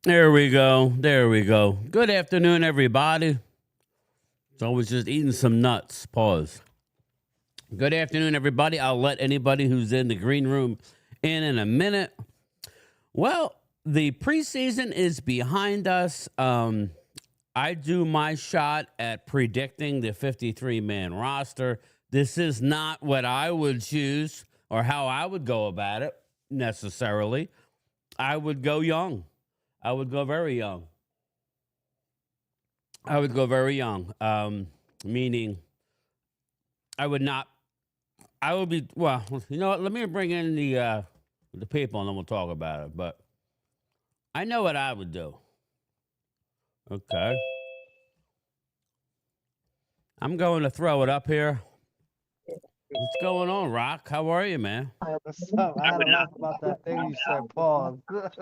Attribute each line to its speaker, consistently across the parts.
Speaker 1: There we go. There we go. Good afternoon, everybody. So I was just eating some nuts. Pause. Good afternoon, everybody. I'll let anybody who's in the green room in a minute. Well, the preseason is behind us. I do my shot at predicting the 53-man roster. This is not what I would choose or how I would go about it necessarily. I would go young. I would go very young. I would go very young, meaning I would not. I would be well. You know what? Let me bring in the people, and then we'll talk about it. But I know what I would do. Okay, I'm going to throw it up here. What's going on, Rock? How are you, man?
Speaker 2: What's up? I had to laugh about that thing you said, pause.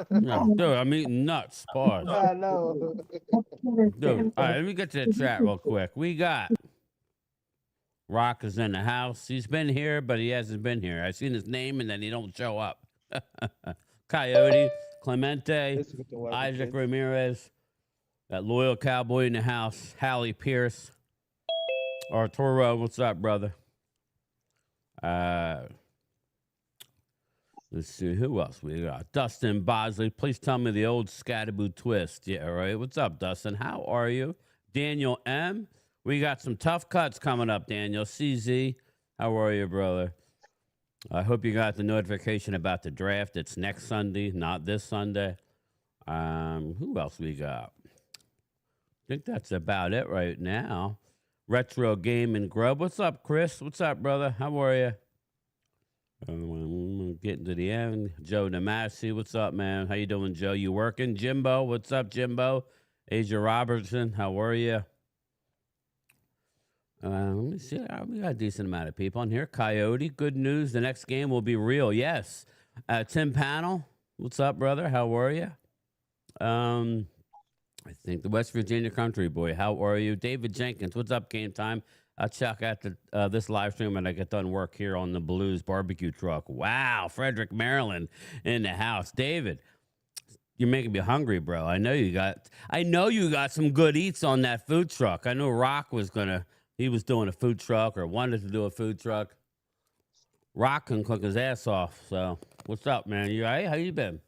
Speaker 1: No, dude, I'm eating nuts. Pause,
Speaker 2: I know.
Speaker 1: dude. All right, let me get to the chat real quick. We got Rock is in the house. He's been here, but he hasn't been here. I seen his name, and then he don't show up. Coyote, Clemente,
Speaker 2: Let's get to work,
Speaker 1: Isaac
Speaker 2: kids.
Speaker 1: Ramirez, that loyal cowboy in the house, Hallie Pierce, Arturo. What's up, brother? Uh, let's see who else we got. Dustin Bosley. Please tell me the old Scattaboo twist. Yeah, all right. What's up, Dustin? How are you? Daniel M. We got some tough cuts coming up, Daniel. CZ. How are you, brother? I hope you got the notification about the draft. It's next Sunday, not this Sunday. Who else we got? I think that's about it right now. Retro Game and Grub. What's up, Chris? What's up, brother? How are you? Getting to the end. Joe Damasi. What's up, man? How you doing, Joe? You working? Jimbo. What's up, Jimbo? Asia Robertson. How are you? Let me see. We got a decent amount of people on here. Coyote. Good news. The next game will be real. Yes. Tim Panel. What's up, brother? How are you? I think the West Virginia Country Boy. How are you? David Jenkins. What's up, Game Time? I'll check out this live stream when I get done work here on the Blues barbecue truck. Wow. Frederick, Maryland in the house. David, you're making me hungry, bro. I know you got some good eats on that food truck. I know Rock he was doing a food truck or wanted to do a food truck. Rock can cook his ass off. So what's up, man? You all right? How you been?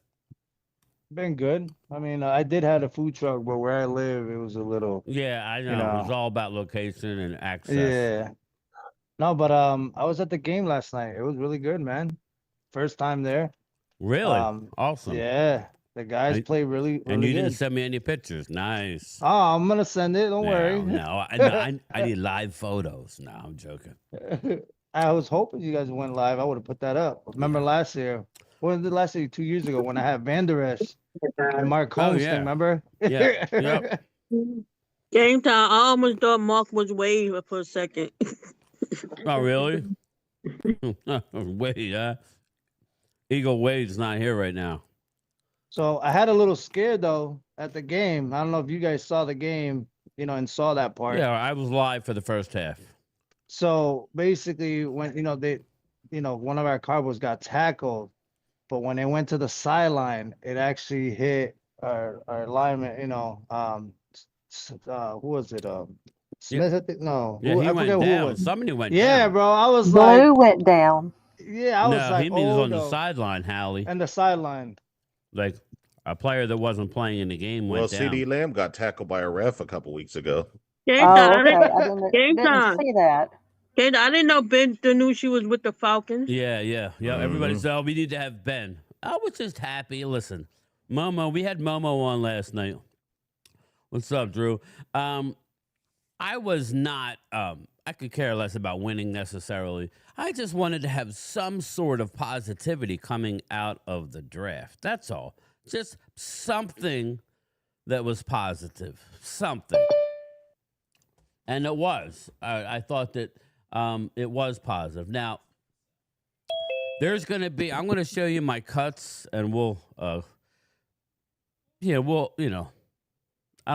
Speaker 2: Been good. I mean, I did have a food truck, but where I live, it was a little,
Speaker 1: Yeah, I
Speaker 2: you
Speaker 1: know. It's
Speaker 2: know,
Speaker 1: all about location and access.
Speaker 2: yeah. No, but I was at the game last night. It was really good, man. First time there.
Speaker 1: Really?
Speaker 2: Um,
Speaker 1: Awesome.
Speaker 2: yeah, the guys
Speaker 1: I,
Speaker 2: play really,
Speaker 1: and
Speaker 2: really
Speaker 1: you didn't
Speaker 2: good.
Speaker 1: send me any pictures. Nice.
Speaker 2: Oh, I'm gonna send it. Don't
Speaker 1: No,
Speaker 2: worry.
Speaker 1: no. I need live photos. No, I'm joking.
Speaker 2: I was hoping you guys went live. I would have put that up. Remember
Speaker 1: Yeah.
Speaker 2: last year? When did last year? 2 years ago when I had Van Der Esch and Mark
Speaker 1: Oh
Speaker 2: Holmes thing.
Speaker 1: yeah.
Speaker 2: Remember?
Speaker 1: Yep. Yep.
Speaker 3: Game time. I almost thought Mark was Wade for a second.
Speaker 1: Oh really? Wade, Eagle Wade's not here right now.
Speaker 2: So I had a little scared though at the game. I don't know if you guys saw the game, and saw that part.
Speaker 1: Yeah, I was live for the first half.
Speaker 2: So basically, when one of our Cowboys got tackled, but when they went to the sideline, it actually hit our lineman. Who was it?
Speaker 1: Yeah,
Speaker 2: Smith, I think. No,
Speaker 1: yeah,
Speaker 2: who
Speaker 1: he
Speaker 2: I
Speaker 1: went
Speaker 2: forget who it
Speaker 1: down.
Speaker 2: was.
Speaker 1: Somebody went
Speaker 2: Yeah,
Speaker 1: down.
Speaker 2: bro. I was like,
Speaker 4: Blue went down.
Speaker 2: yeah, I was
Speaker 1: No,
Speaker 2: like,
Speaker 1: he means
Speaker 2: oh
Speaker 1: on the
Speaker 2: no,
Speaker 1: sideline, Hallie.
Speaker 2: and the sideline.
Speaker 1: Like a player that wasn't playing in the game
Speaker 5: Well,
Speaker 1: went
Speaker 5: CD
Speaker 1: down.
Speaker 5: Lamb got tackled by a ref a couple weeks ago.
Speaker 3: Game
Speaker 4: Oh,
Speaker 3: time.
Speaker 4: okay. I didn't
Speaker 3: Game
Speaker 4: didn't
Speaker 3: time.
Speaker 4: see that.
Speaker 3: Game time. I didn't know Ben knew she was with the Falcons.
Speaker 1: Yeah. Everybody
Speaker 5: Hmm.
Speaker 1: said, "Oh, we need to have Ben." I was just happy. Listen, Momo, we had Momo on last night. What's up, Drew? I was not. I could care less about winning necessarily. I just wanted to have some sort of positivity coming out of the draft. That's all. Just something that was positive. Something. And it was. I thought that it was positive. Now, there's going to be, I'm going to show you my cuts and I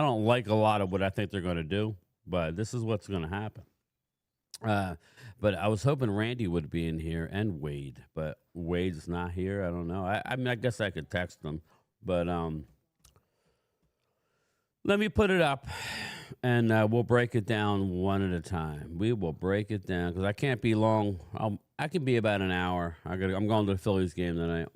Speaker 1: don't like a lot of what I think they're going to do, but this is what's going to happen. But I was hoping Randy would be in here and Wade, but Wade's not here. I don't know. I mean, I guess I could text him, but Let me put it up, and we'll break it down one at a time. We will break it down because I can't be long. I can be about an hour. I'm going to the Phillies game tonight.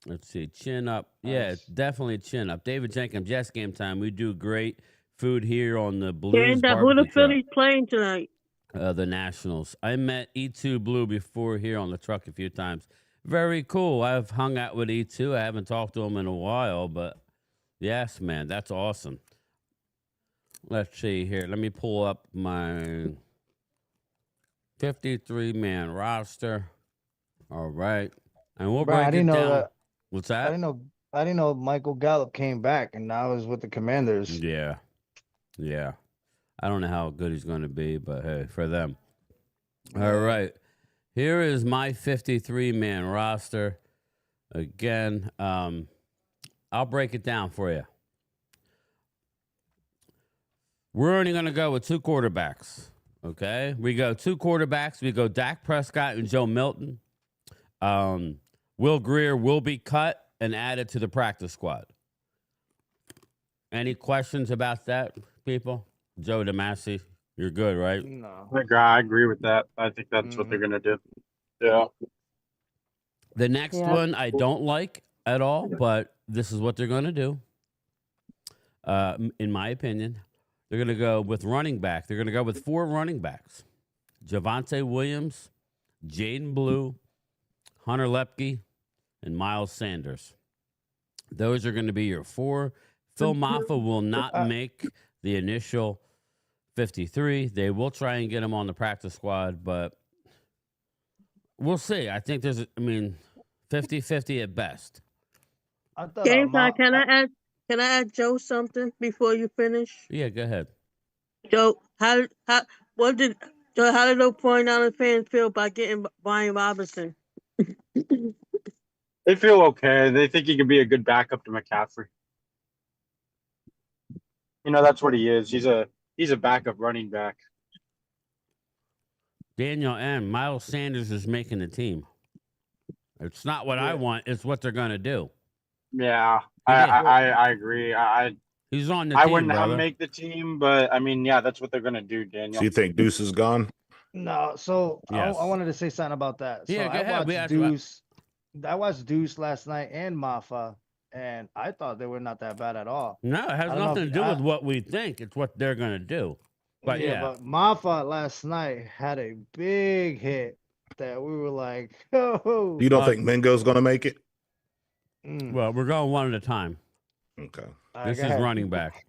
Speaker 1: Let's see, chin up. Yeah,
Speaker 2: Nice.
Speaker 1: definitely chin up. David Jenkins, Jets game time. We do great food here on the Blues
Speaker 3: Game time. Who the
Speaker 1: barbecue truck.
Speaker 3: Phillies playing tonight?
Speaker 1: The Nationals. I met E2 Blue before here on the truck a few times. Very cool. I've hung out with E2. I haven't talked to him in a while, but yes, man, that's awesome. Let's see here. Let me pull up my 53-man roster. All right. And we'll
Speaker 2: Bro, I
Speaker 1: break it
Speaker 2: didn't know
Speaker 1: down.
Speaker 2: that.
Speaker 1: What's
Speaker 2: I
Speaker 1: that?
Speaker 2: didn't know Michael Gallup came back and now he's with the Commanders.
Speaker 1: Yeah. Yeah. I don't know how good he's going to be, but hey, for them. All right. Here is my 53-man roster. Again, I'll break it down for you. We're only going to go with two quarterbacks. Okay? We go two quarterbacks. We go Dak Prescott and Joe Milton. Will Greer will be cut and added to the practice squad. Any questions about that, people? Joe DeMasi, you're good, right?
Speaker 2: No.
Speaker 4: I agree with that. I think that's what they're gonna do. Yeah.
Speaker 1: The next one I don't like at all, but this is what they're going to do. In my opinion, they're going to go with running back. They're going to go with 4 running backs: Javonte Williams, Jaden Blue, Hunter Lepke, and Miles Sanders. Those are going to be your 4. Phil Maffa will not make the initial 53. They will try and get him on the practice squad, but we'll see. I think 50-50 at best.
Speaker 2: I thought
Speaker 3: Game time. Can I ask Joe something before you finish?
Speaker 1: Yeah, go ahead.
Speaker 3: Joe, how did those 49ers fans feel about getting Brian Robinson?
Speaker 4: They feel okay. They think he could be a good backup to McCaffrey. You know, that's what he is. He's a backup running back.
Speaker 1: Daniel M. Miles Sanders is making the team. It's not what I want. It's what they're going to do.
Speaker 4: Yeah, I agree.
Speaker 1: He's on the
Speaker 4: I
Speaker 1: team,
Speaker 4: wouldn't have
Speaker 1: brother.
Speaker 4: him make the team, but I mean, yeah, that's what they're gonna do, Daniel.
Speaker 5: So you think Deuce is gone?
Speaker 2: No, so
Speaker 1: Yes.
Speaker 2: I wanted to say something about that. So
Speaker 1: Yeah, go
Speaker 2: I
Speaker 1: ahead.
Speaker 2: watched Deuce. I watched Deuce last night and Maffa, and I thought they were not that bad at all.
Speaker 1: No, it has nothing to do with what we think. It's what they're going to do. But yeah.
Speaker 2: But Maffa last night had a big hit that we were like, oh.
Speaker 5: You don't think Mingo's going to make it?
Speaker 1: Well, we're going one at a time.
Speaker 5: Okay.
Speaker 1: This is running back.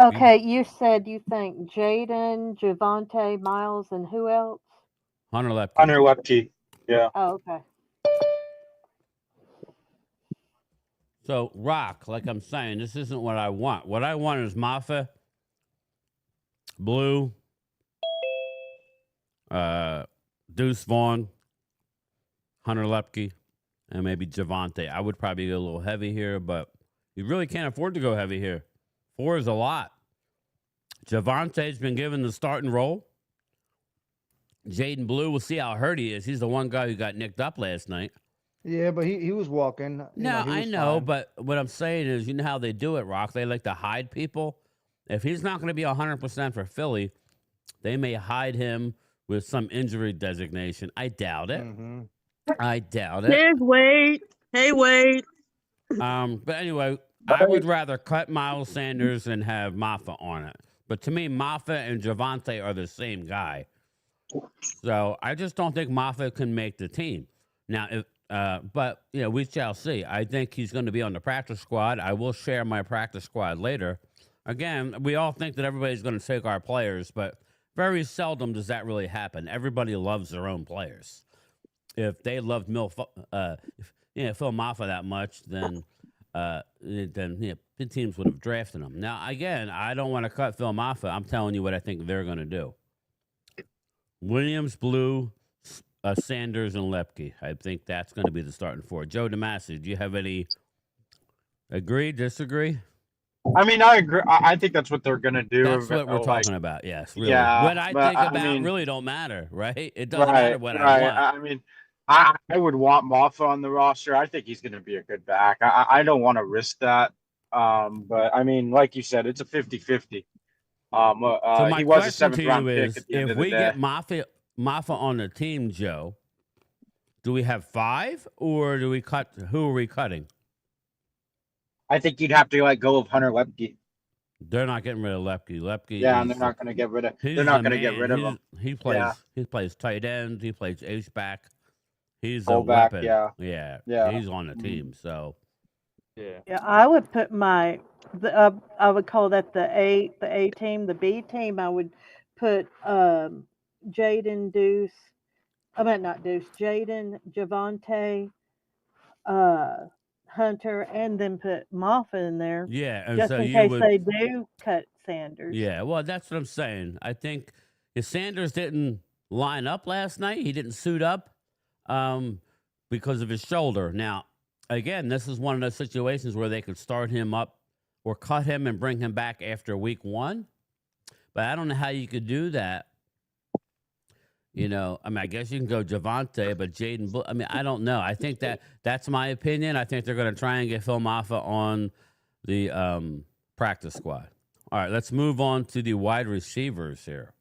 Speaker 6: Okay, you said you think Jaden, Javonte, Miles, and who else?
Speaker 1: Hunter Lepke.
Speaker 4: Hunter Lepke. Yeah.
Speaker 6: Oh, okay.
Speaker 1: So, Rock, like I'm saying, this isn't what I want. What I want is Maffa, Blue, Deuce Vaughn, Hunter Lepke, and maybe Javonte. I would probably go a little heavy here, but you really can't afford to go heavy here. 4 is a lot. Javonte's been given the starting role. Jaden Blue, we'll see how hurt he is. He's the one guy who got nicked up last night.
Speaker 2: Yeah, but he was walking.
Speaker 1: I know, but what I'm saying is, you know how they do it, Rock? They like to hide people. If he's not going to be 100% for Philly, they may hide him with some injury designation. I doubt it. I doubt it.
Speaker 3: Here's Wade. Hey, Wade.
Speaker 1: But anyway, I would rather cut Miles Sanders and have Maffa on it. But to me, Maffa and Javonte are the same guy. So I just don't think Maffa can make the team. Now, but we shall see. I think he's going to be on the practice squad. I will share my practice squad later. Again, we all think that everybody's going to take our players, but very seldom does that really happen. Everybody loves their own players. If they loved Phil Maffa that much, then the teams would have drafted him. Now, again, I don't want to cut Phil Maffa. I'm telling you what I think they're going to do. Williams, Blue, Sanders, and Lepke. I think that's going to be the starting 4. Joe DeMasi, do you have any agree, disagree?
Speaker 4: I mean, I agree. I think that's what they're going to do.
Speaker 1: That's what we're talking about, yes. Really.
Speaker 4: Yeah,
Speaker 1: what I think about really don't matter, right? It doesn't matter what I want.
Speaker 4: I mean, I would want Maffa on the roster. I think he's going to be a good back. I don't want to risk that. But I mean, like you said, it's a 50-50.
Speaker 1: So my
Speaker 4: He was a
Speaker 1: question to
Speaker 4: 7th
Speaker 1: you
Speaker 4: round pick
Speaker 1: is,
Speaker 4: at the end
Speaker 1: if
Speaker 4: of the
Speaker 1: we
Speaker 4: day.
Speaker 1: get Maffa on the team, Joe, do we have 5 or do we cut? Who are we cutting?
Speaker 4: I think you'd have to let go of Hunter Lepke.
Speaker 1: They're not getting rid of Lepke. Lepke
Speaker 4: Yeah, and they're
Speaker 1: is
Speaker 4: not going to get rid of. They're
Speaker 1: he's
Speaker 4: not
Speaker 1: the
Speaker 4: going to get
Speaker 1: man.
Speaker 4: rid of him.
Speaker 1: He plays tight end. He plays H back. He's a
Speaker 4: Fullback,
Speaker 1: weapon.
Speaker 4: yeah.
Speaker 1: Yeah,
Speaker 4: Yeah.
Speaker 1: he's on the
Speaker 4: Mhm.
Speaker 1: team. So
Speaker 2: Yeah.
Speaker 6: Yeah, I would put I would call that the A team. The B team, I would put Jaden Deuce. I mean not Deuce. Jaden, Javante, Hunter, and then put Moffat in there
Speaker 1: yeah, and
Speaker 6: just
Speaker 1: so
Speaker 6: in
Speaker 1: you
Speaker 6: case
Speaker 1: would.
Speaker 6: they do cut Sanders.
Speaker 1: Yeah, well, that's what I'm saying. I think if Sanders didn't line up last night, he didn't suit up because of his shoulder. Now, again, this is one of those situations where they could start him up or cut him and bring him back after week 1. But I don't know how you could do that. You know, I mean, I guess you can go Javante, but I mean, I don't know. I think that's my opinion. I think they're going to try and get Phil Maffa on the practice squad. All right, let's move on to the wide receivers here.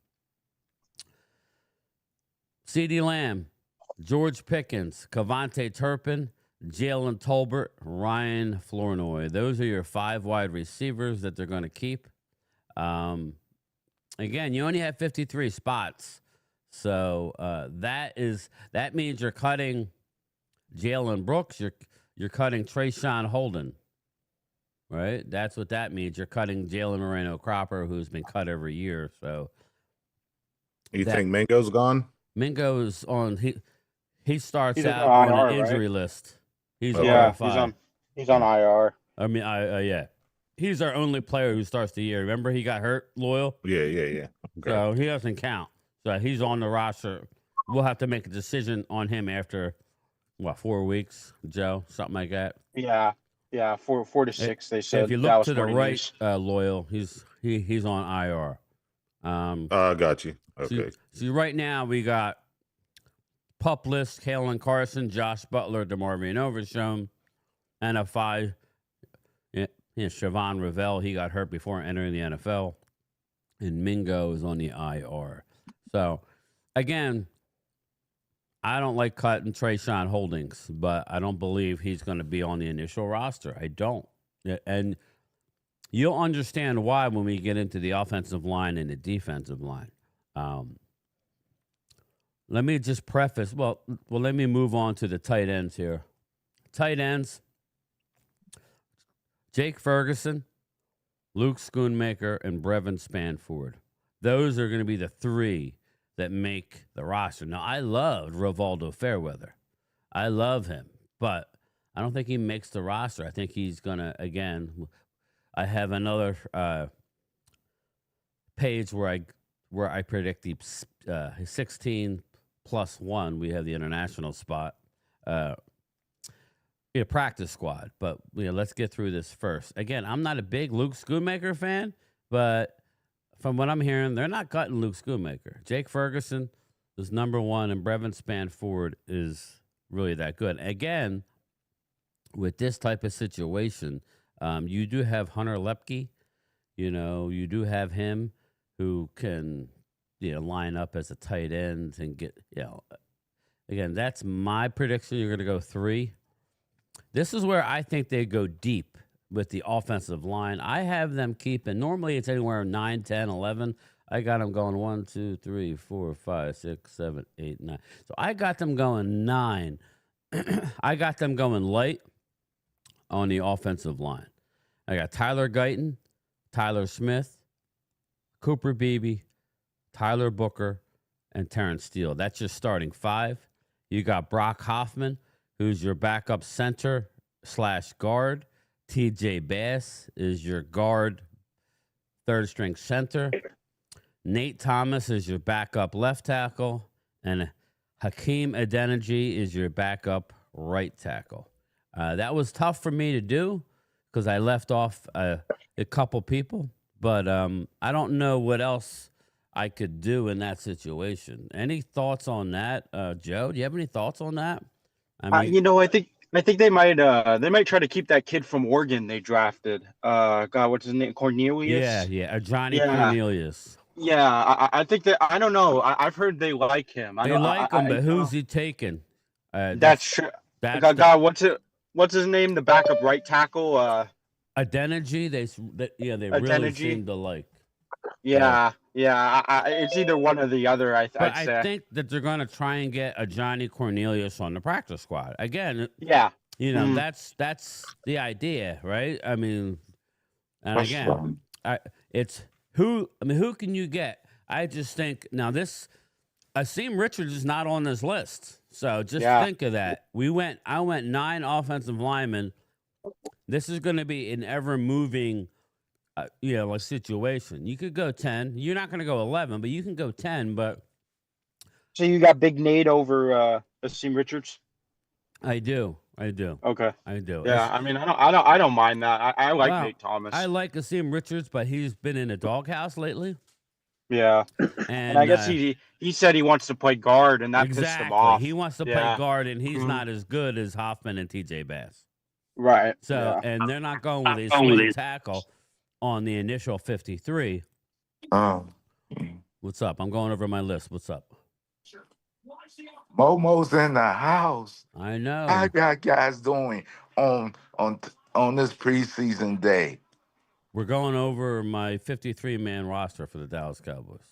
Speaker 1: CeeDee Lamb, George Pickens, Cavante Turpin, Jalen Tolbert, Ryan Flournoy. Those are your 5 wide receivers that they're going to keep. Again, you only have 53 spots. So that means you're cutting Jalen Brooks, you're cutting Trayshawn Holden. Right? That's what that means. You're cutting Jalen Moreno Cropper, who's been cut every year. So
Speaker 5: You think Mingo's gone?
Speaker 1: Mingo's on he starts
Speaker 4: He's
Speaker 1: out
Speaker 4: on
Speaker 1: on
Speaker 4: IR,
Speaker 1: an injury
Speaker 4: right?
Speaker 1: list. He's
Speaker 4: Yeah,
Speaker 1: RFI.
Speaker 4: he's on IR.
Speaker 1: I mean, yeah. He's our only player who starts the year. Remember, he got hurt, Loyal?
Speaker 5: Yeah. Okay.
Speaker 1: So he doesn't count. So he's on the roster. We'll have to make a decision on him after, 4 weeks, Joe? Something like that.
Speaker 4: Yeah, 4 to 6. They said.
Speaker 1: If you look
Speaker 4: Dallas
Speaker 1: to the
Speaker 4: Morning
Speaker 1: right,
Speaker 4: News.
Speaker 1: Loyal, he's on IR.
Speaker 5: Got you. Okay.
Speaker 1: See, right now we got pup list: Kalen Carson, Josh Butler, DeMarvion Overshown, and a 5. Siobhan Ravel, he got hurt before entering the NFL, and Mingo is on the IR. So, again, I don't like cutting Trayshawn Holdings, but I don't believe he's going to be on the initial roster. I don't. And you'll understand why when we get into the offensive line and the defensive line. Let me just preface. Well, let me move on to the tight ends here. Tight ends, Jake Ferguson, Luke Schoonmaker, and Brevin Spanford. Those are going to be the 3 that make the roster. Now, I loved Rivaldo Fairweather. I love him, but I don't think he makes the roster. I think he's going to, again, I have another page where I predict the 16 plus 1. We have the international spot. Practice squad, but let's get through this first. Again, I'm not a big Luke Schoonmaker fan, but from what I'm hearing, they're not cutting Luke Schoonmaker. Jake Ferguson is number 1, and Brevin Spanford is really that good. Again, with this type of situation, you do have Hunter Lepke. You do have him who can line up as a tight end and get again, that's my prediction. You're going to go 3. This is where I think they go deep with the offensive line. I have them keeping, normally it's anywhere 9, 10, 11. I got them going 1, 2, 3, 4, 5, 6, 7, 8, 9. So I got them going 9. I got them going light on the offensive line. I got Tyler Guyton, Tyler Smith, Cooper Beebe, Tyler Booker, and Terrence Steele. That's your starting 5. You got Brock Hoffman, who's your backup center / guard. TJ Bass is your guard, 3rd string center. Nate Thomas is your backup left tackle. And Hakeem Adeniji is your backup right tackle. That was tough for me to do because I left off a couple people. But I don't know what else I could do in that situation. Any thoughts on that, Joe? Do you have any thoughts on that?
Speaker 4: I I think they might try to keep that kid from Oregon they drafted. God, what's his name? Cornelius.
Speaker 1: Yeah, Johnny
Speaker 4: Yeah.
Speaker 1: Cornelius.
Speaker 4: Yeah, I think that I don't know. I've heard they like him.
Speaker 1: They like him, but who's he taking?
Speaker 4: That's true.
Speaker 1: That's
Speaker 4: God, what's his name? The backup right tackle.
Speaker 1: Adeniji. They really
Speaker 4: Adeniji.
Speaker 1: seem to like.
Speaker 4: Yeah. It's either one or the other. I'd
Speaker 1: But
Speaker 4: say.
Speaker 1: I think that they're going to try and get a Johnny Cornelius on the practice squad again.
Speaker 4: Yeah.
Speaker 1: That's the idea, right? I mean, and again, it's who can you get? I just think now Asim Richards is not on this list, so just think of that. I went 9 offensive linemen. This is going to be an ever moving, a situation. You could go 10. You're not going to go 11, but you can go 10. But
Speaker 4: so you got Big Nate over Asim Richards?
Speaker 1: I do.
Speaker 4: Okay.
Speaker 1: I do.
Speaker 4: Yeah, I mean, I don't mind that. I like Nate Thomas.
Speaker 1: I like Asim Richards, but he's been in a doghouse lately.
Speaker 4: Yeah, and I guess he said he wants to play guard, and that pissed him off.
Speaker 1: He wants to play guard, and he's not as good as Hoffman and TJ Bass.
Speaker 4: Right.
Speaker 1: So, and they're not going with a swing tackle on the initial 53. What's up? I'm going over my list. What's up?
Speaker 7: Momo's in the house.
Speaker 1: I know.
Speaker 7: How got guys doing on this preseason day?
Speaker 1: We're going over my 53-man roster for the Dallas Cowboys.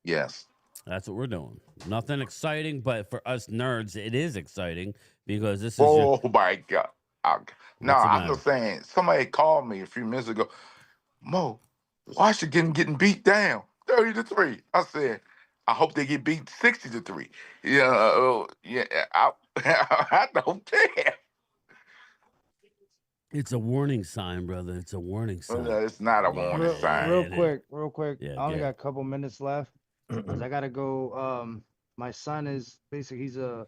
Speaker 7: Yes.
Speaker 1: That's what we're doing. Nothing exciting, but for us nerds, it is exciting because this is.
Speaker 7: Oh my God! No, I'm just saying. Somebody called me a few minutes ago. Mo, Washington getting beat down 30-3. I said, I hope they get beat 60-3. I don't care.
Speaker 1: It's a warning sign, brother. It's a warning sign.
Speaker 7: No, it's not a warning sign.
Speaker 2: Real quick.
Speaker 1: Yeah,
Speaker 2: I only got a couple minutes left because I gotta go. My son is basically he's a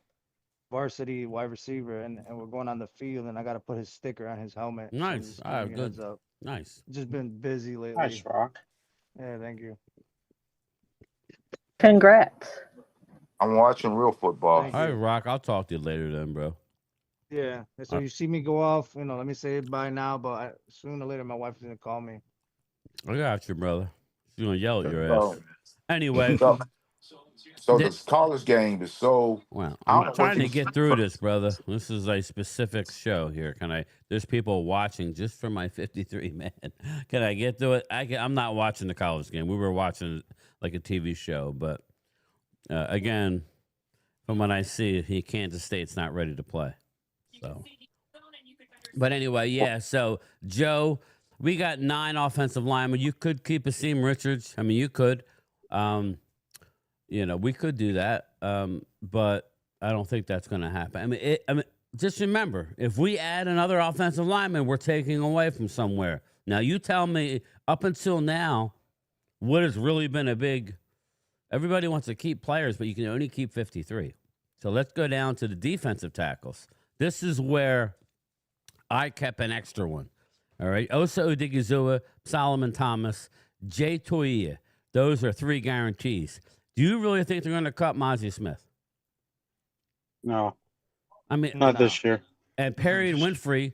Speaker 2: varsity wide receiver, and we're going on the field, and I gotta put his sticker on his helmet.
Speaker 1: Nice.
Speaker 2: So
Speaker 1: All right, good.
Speaker 2: heads up.
Speaker 1: Nice.
Speaker 2: Just been busy lately.
Speaker 4: Nice, Rock.
Speaker 2: Yeah, thank you.
Speaker 6: Congrats.
Speaker 7: I'm watching real football.
Speaker 2: Thank
Speaker 1: All right, Rock. I'll talk to you later then, bro.
Speaker 2: Yeah. So you see me go off, let me say bye now, but sooner or later my wife's gonna call me.
Speaker 1: I got you, brother. She's gonna yell at your ass. Anyway.
Speaker 7: So this college game is so.
Speaker 1: Well, I'm trying to get through this, brother. This is a specific show here. There's people watching just for my 53 man. Can I get through it? I'm not watching the college game. We were watching like a TV show, but again, from what I see, Kansas State's not ready to play. So, but anyway, yeah. So Joe, we got 9 offensive linemen. You could keep Asim Richards. I mean, you could. We could do that, but I don't think that's going to happen. I mean, just remember, if we add another offensive lineman, we're taking away from somewhere. Now, you tell me, up until now, what has really been a big? Everybody wants to keep players, but you can only keep 53. So let's go down to the defensive tackles. This is where I kept an extra one. All right, Osa Odigizua, Solomon Thomas, Jay Toia. Those are 3 guarantees. Do you really think they're going to cut Mozzie Smith?
Speaker 4: No.
Speaker 1: I mean,
Speaker 4: not this year.
Speaker 1: And Perry and Winfrey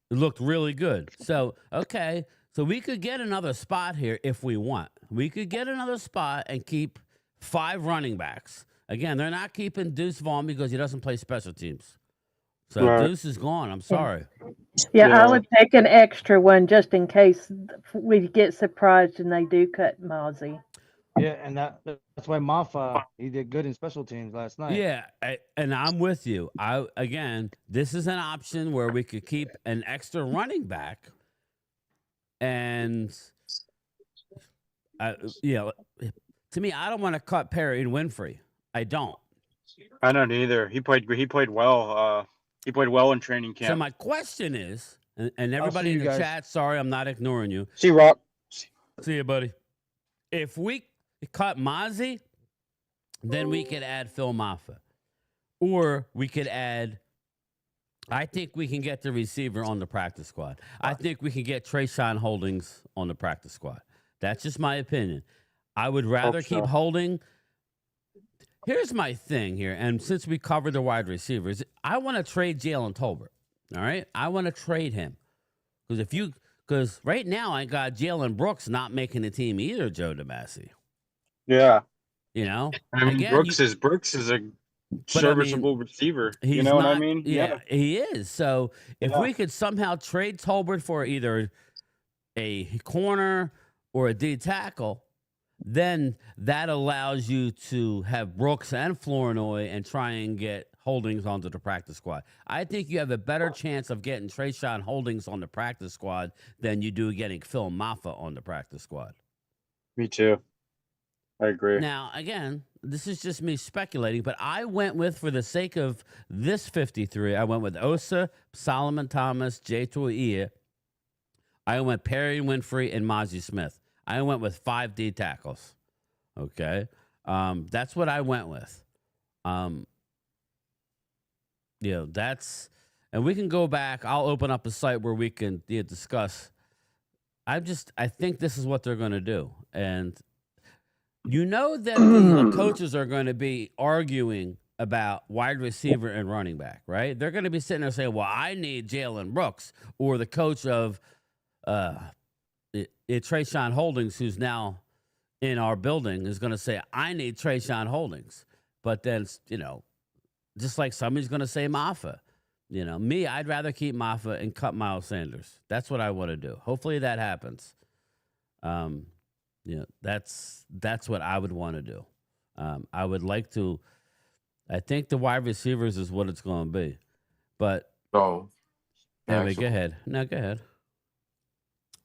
Speaker 1: looked really good. So, okay. So we could get another spot here if we want. We could get another spot and keep 5 running backs. Again, they're not keeping Deuce Vaughn because he doesn't play special teams. So Deuce is gone. I'm sorry.
Speaker 6: Yeah, I would take an extra one just in case we get surprised and they do cut Mozzie.
Speaker 2: Yeah, and that's why Mafa, he did good in special teams last night.
Speaker 1: Yeah, and I'm with you. Again, this is an option where we could keep an extra running back, and to me, I don't want to cut Perry and Winfrey. I don't.
Speaker 4: I don't either. He played well. He played well in training camp.
Speaker 1: So my question is, and everybody in the chat, sorry, I'm not ignoring you.
Speaker 4: See, Rock.
Speaker 1: See you, buddy. If we cut Mozzie, then we could add Phil Maffa. Or we could add, I think we can get the receiver on the practice squad. I think we can get Trayshawn Holdings on the practice squad. That's just my opinion. I would rather keep Holding. Here's my thing here, and since we covered the wide receivers, I want to trade Jalen Tolbert. All right, I want to trade him because right now I got Jalen Brooks not making the team either. Joe DeMasi.
Speaker 4: Yeah.
Speaker 1: You know,
Speaker 4: I mean,
Speaker 1: again,
Speaker 4: Brooks is a serviceable receiver. You know what I mean?
Speaker 1: Yeah, he is. So if
Speaker 4: Yeah.
Speaker 1: we could somehow trade Tolbert for either a corner or a D tackle, then that allows you to have Brooks and Flournoy and try and get Holdings onto the practice squad. I think you have a better chance of getting Trayshawn Holdings on the practice squad than you do getting Phil Maffa on the practice squad.
Speaker 4: Me too. I agree.
Speaker 1: Now, again, this is just me speculating, but I went with, for the sake of this 53, I went with Osa, Solomon Thomas, Jay Tuia. I went Perry Winfrey and Mozzie Smith. I went with 5 D tackles. Okay. That's what I went with. And we can go back. I'll open up a site where we can discuss. I think this is what they're going to do. And you know that the coaches are going to be arguing about wide receiver and running back, right? They're going to be sitting there saying, well, I need Jalen Brooks, or the coach of Trayshawn Holdings, who's now in our building, is going to say, I need Trayshawn Holdings. But then, just like somebody's going to say Maffa. I'd rather keep Maffa and cut Miles Sanders. That's what I want to do. Hopefully that happens. That's what I would want to do. I would like to. I think the wide receivers is what it's going to be. But
Speaker 7: So,
Speaker 1: anyway, go ahead. No, go ahead.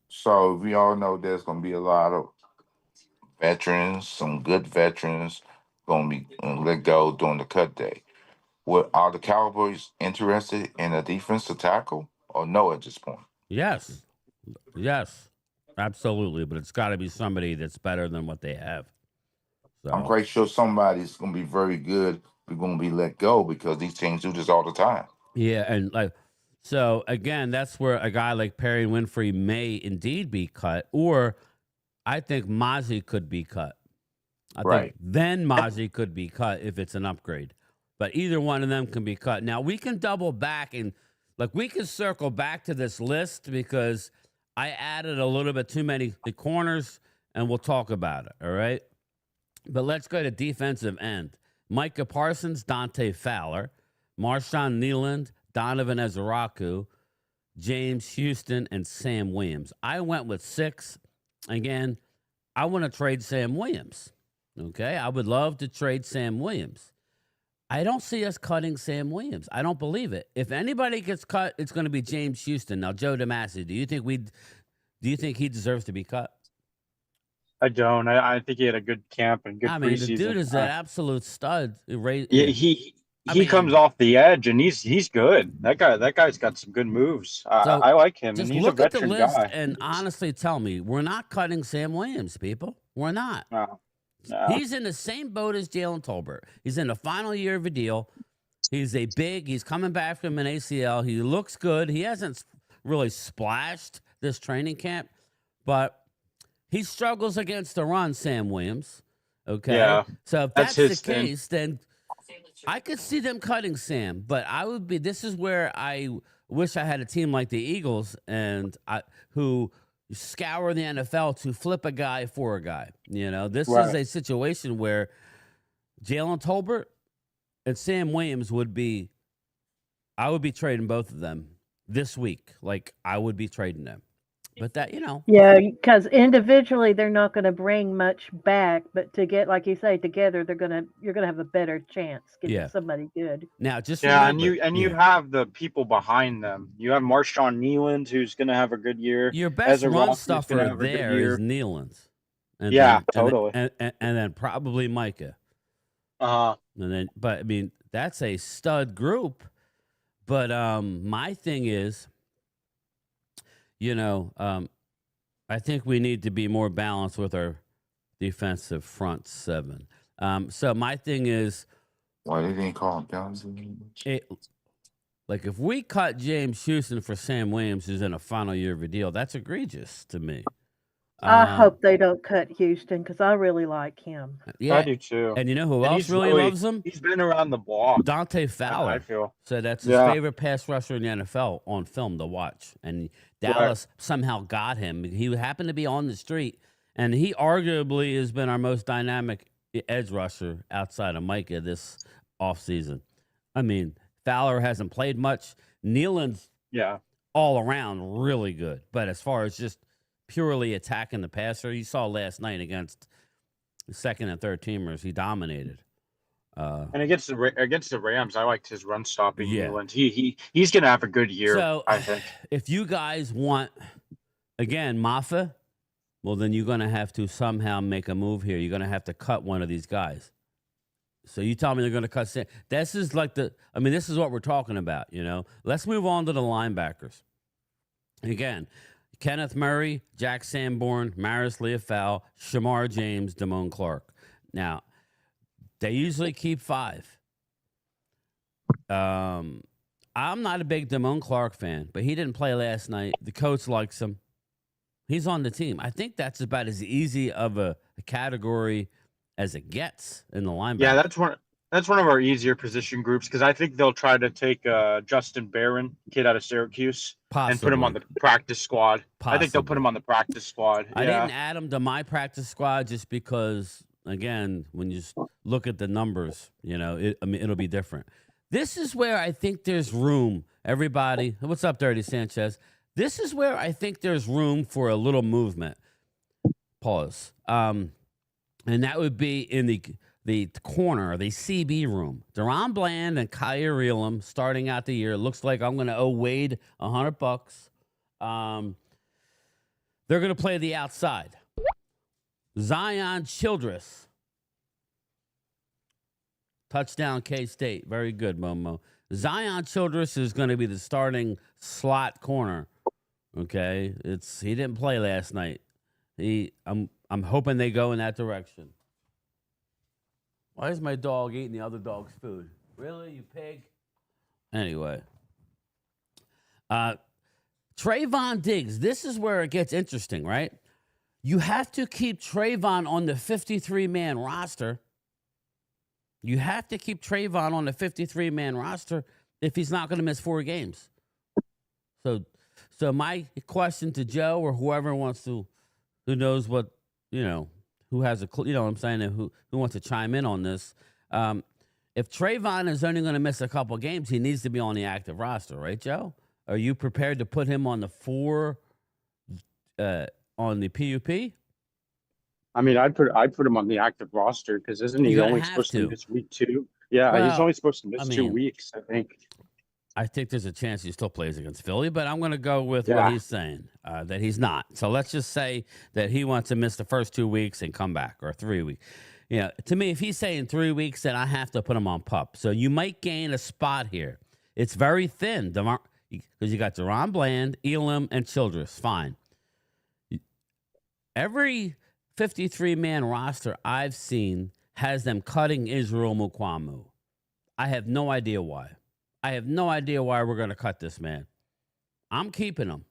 Speaker 7: So we all know there's going to be a lot of veterans, some good veterans, going to be let go during the cut day. Are the Cowboys interested in a defensive tackle or no at this point?
Speaker 1: Yes, absolutely. But it's got to be somebody that's better than what they have. So
Speaker 7: I'm quite sure somebody's going to be very good. We're going to be let go because these teams do this all the time.
Speaker 1: Yeah, and so again, that's where a guy like Perry Winfrey may indeed be cut, or I think Mozzie could be cut. I think then Mozzie could be cut if it's an upgrade. But either one of them can be cut. Now, we can double back and we can circle back to this list because I added a little bit too many corners, and we'll talk about it, all right? But let's go to defensive end. Micah Parsons, Dante Fowler, Marshawn Nealand, Donovan Ezeraku, James Houston, and Sam Williams. I went with 6. Again, I want to trade Sam Williams, okay? I would love to trade Sam Williams. I don't see us cutting Sam Williams. I don't believe it. If anybody gets cut, it's going to be James Houston. Now, Joe DeMasi, do you think he deserves to be cut?
Speaker 4: I don't. I think he had a good camp and good preseason.
Speaker 1: The dude is an absolute stud.
Speaker 4: Yeah, he comes off the edge and he's good. That guy's got some good moves. I like him.
Speaker 1: Just
Speaker 4: and he's
Speaker 1: look
Speaker 4: a
Speaker 1: at the
Speaker 4: veteran
Speaker 1: list
Speaker 4: guy.
Speaker 1: and honestly tell me, we're not cutting Sam Williams, people. We're not.
Speaker 4: No.
Speaker 1: He's in the same boat as Jalen Tolbert. He's in the final year of a deal. He's coming back from an ACL. He looks good. He hasn't really splashed this training camp, but he struggles against the run, Sam Williams. Okay.
Speaker 4: Yeah,
Speaker 1: so if that's the case, then I could see them cutting Sam, but this is where I wish I had a team like the Eagles who scour the NFL to flip a guy for a guy. This is a situation where Jalen Tolbert and Sam Williams I would be trading both of them this week. I would be trading them. But that,
Speaker 6: Yeah, because individually they're not going to bring much back, but to get, like you say, together you're going to have a better chance getting somebody good.
Speaker 1: Now, just
Speaker 4: remember, you have the people behind them. You have Marshawn Nealand, who's going to have a good year.
Speaker 1: Your best run stuffer there is Nealand.
Speaker 4: Totally.
Speaker 1: And then probably Micah.
Speaker 4: But
Speaker 1: that's a stud group. But my thing is, I think we need to be more balanced with our defensive front 7. So my thing is,
Speaker 7: why they didn't call him Johnson?
Speaker 1: If we cut James Houston for Sam Williams, who's in a final year of a deal, that's egregious to me.
Speaker 6: I hope they don't cut Houston because I really like him.
Speaker 1: Yeah,
Speaker 4: I do too.
Speaker 1: and you know who
Speaker 4: And
Speaker 1: else really loves him?
Speaker 4: He's been around the block.
Speaker 1: Dante
Speaker 4: I
Speaker 1: Fowler.
Speaker 4: feel.
Speaker 1: So that's his favorite pass rusher in the NFL on film to watch. And Dallas somehow got him. He happened to be on the street, and he arguably has been our most dynamic edge rusher outside of Micah this offseason. I mean, Fowler hasn't played much. Nealon's all around really good. But as far as just purely attacking the passer, you saw last night against the second and third teamers, he dominated.
Speaker 4: And against the Rams, I liked his run stopping. Newland. He's gonna have a good year.
Speaker 1: So
Speaker 4: I think
Speaker 1: if you guys want again Maffa, well then you're gonna have to somehow make a move here. You're gonna have to cut one of these guys. So you tell me they're gonna cut. This is like this is what we're talking about. You know, let's move on to the linebackers. Again, Kenneth Murray, Jack Sanborn, Maris Leofau, Shamar James, Damone Clark. Now. They usually keep 5. I'm not a big Damone Clark fan, but he didn't play last night. The coach likes him. He's on the team. I think that's about as easy of a category as it gets in the linebacker.
Speaker 4: Yeah, that's one of our easier position groups because I think they'll try to take Justin Barron, kid out of Syracuse, and put him on the practice squad. I think they'll put him on the practice squad.
Speaker 1: I didn't add him to my practice squad just because, again, when you look at the numbers, you know, it'll be different. This is where I think there's room. Everybody, what's up, Dirty Sanchez? This is where I think there's room for a little movement. Pause. And that would be in the corner, the CB room. Deron Bland and Kyer Elam starting out the year. It looks like I'm going to owe Wade $100. They're going to play the outside. Zion Childress. Touchdown K-State. Very good, Momo. Zion Childress is going to be the starting slot corner. Okay? He didn't play last night. I'm hoping they go in that direction. Why is my dog eating the other dog's food? Really, you pig? Anyway. Trayvon Diggs. This is where it gets interesting, right? You have to keep Trayvon on the 53-man roster. You have to keep Trayvon on the 53-man roster if he's not going to miss 4 games. So my question to Joe or whoever wants to, who knows what, you know, who has a, you know what I'm saying, who wants to chime in on this. If Trayvon is only going to miss a couple games, he needs to be on the active roster, right, Joe? Are you prepared to put him on the 4 on the PUP?
Speaker 4: I mean, I'd put him on the active roster because isn't he only supposed to miss week 2? Yeah, well, he's only supposed to miss 2 weeks, I think.
Speaker 1: I think there's a chance he still plays against Philly, but I'm going to go with what he's saying, that he's not. So let's just say that he wants to miss the first 2 weeks and come back, or 3 weeks. You know, to me, if he's saying 3 weeks, then I have to put him on PUP. So you might gain a spot here. It's very thin because you got Deron Bland, Elam, and Childress. Fine. Every 53-man roster I've seen has them cutting Israel Mukuamu. I have no idea why. I have no idea why we're going to cut this man. I'm keeping him.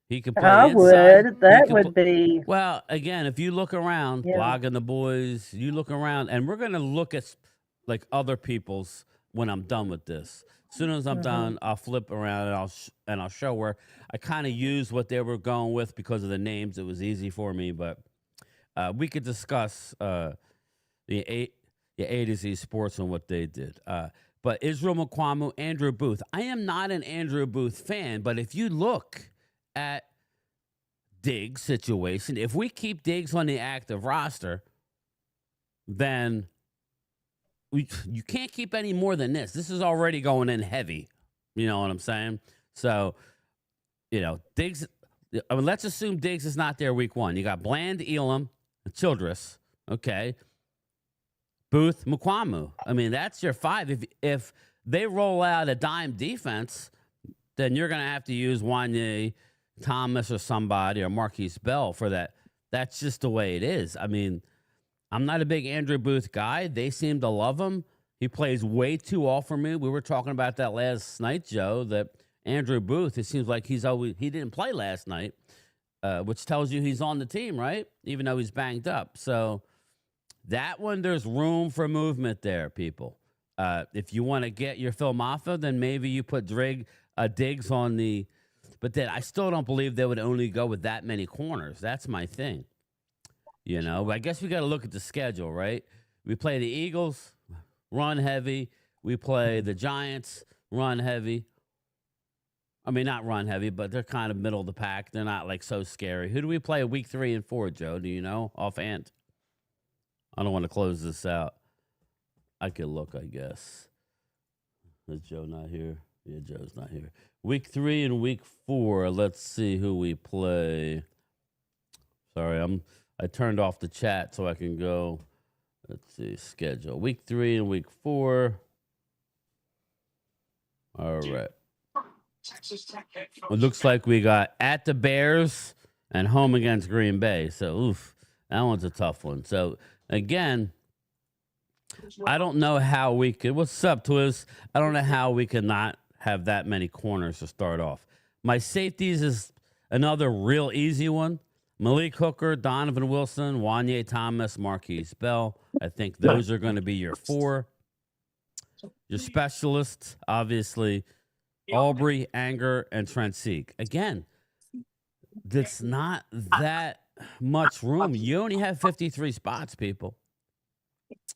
Speaker 1: He can play
Speaker 6: I
Speaker 1: inside.
Speaker 6: would. That would be.
Speaker 1: Well, again, if you look around, Blogging the Boys, you look around, and we're going to look at like other people's when I'm done with this. As soon as I'm done, I'll flip around and I'll show where I kind of used what they were going with because of the names. It was easy for me, but we could discuss the A to Z Sports and what they did. But Israel Mukuamu, Andrew Booth. I am not an Andrew Booth fan, but if you look at Diggs' situation, if we keep Diggs on the active roster, then you can't keep any more than this. This is already going in heavy. You know what I'm saying? So, you know, Diggs, I mean, let's assume Diggs is not there week 1. You got Bland, Elam, Childress, okay? Booth, Mukuamu. I mean, that's your 5. If they roll out a dime defense, then you're going to have to use Wanye Thomas or somebody or Marquise Bell for that. That's just the way it is. I mean, I'm not a big Andrew Booth guy. They seem to love him. He plays way too off for me. We were talking about that last night, Joe, that Andrew Booth, it seems like he didn't play last night. which tells you he's on the team, right? Even though he's banged up. So that one, there's room for movement there, people. If you want to get your Phil Maffa, then maybe you put Diggs on the. But then I still don't believe they would only go with that many corners. That's my thing. But I guess we got to look at the schedule, right? We play the Eagles, run heavy. We play the Giants, run heavy. I mean, not run heavy, but they're kind of middle of the pack. They're not like so scary. Who do we play week 3 and 4, Joe? Do you know offhand? I don't want to close this out. I could look, I guess. Is Joe not here? Yeah, Joe's not here. Week 3 and week 4. Let's see who we play. Sorry, I turned off the chat so I can go. Let's see, schedule. Week 3 and week 4. All right. It looks like we got at the Bears and home against Green Bay. So, oof, that one's a tough one. So, again, I don't know how we could. What's up, Twiz? I don't know how we could not have that many corners to start off. My safeties is another real easy one. Malik Hooker, Donovan Wilson, Wanye Thomas, Marquise Bell. I think those are going to be your 4. Your specialists, obviously, Aubrey, Anger, and Trent Sieg. Again, that's not that much room. You only have 53 spots, people.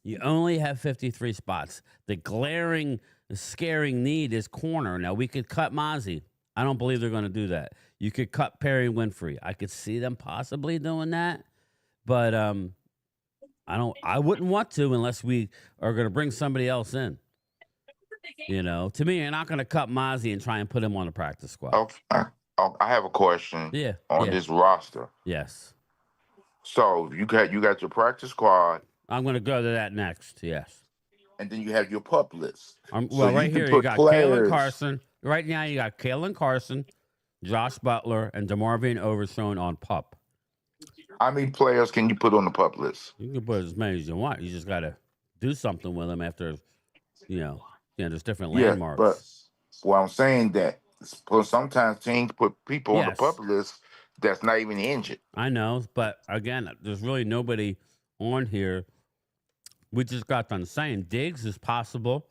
Speaker 1: You only have 53 spots. The glaring, scaring need is corner. Now, we could cut Mozzie. I don't believe they're going to do that. You could cut Perry Winfrey. I could see them possibly doing that, but I wouldn't want to unless we are going to bring somebody else in. To me, you're not going to cut Mozzie and try and put him on the practice squad.
Speaker 7: Okay. I have a question. On this roster.
Speaker 1: Yes.
Speaker 7: So you got your practice squad.
Speaker 1: I'm going to go to that next. Yes.
Speaker 7: And then you have your pup list.
Speaker 1: Right here, you got Kalen Carson. Right now, you got Kalen Carson, Josh Butler, and DeMarvin Overshown on pup.
Speaker 7: How many players can you put on the pup list?
Speaker 1: You can put as many as you want. You just got to do something with them after, there's different landmarks.
Speaker 7: But what I'm saying that sometimes teams put people on the pup list that's not even injured.
Speaker 1: I know, but again, there's really nobody on here. We just got done saying Diggs is possible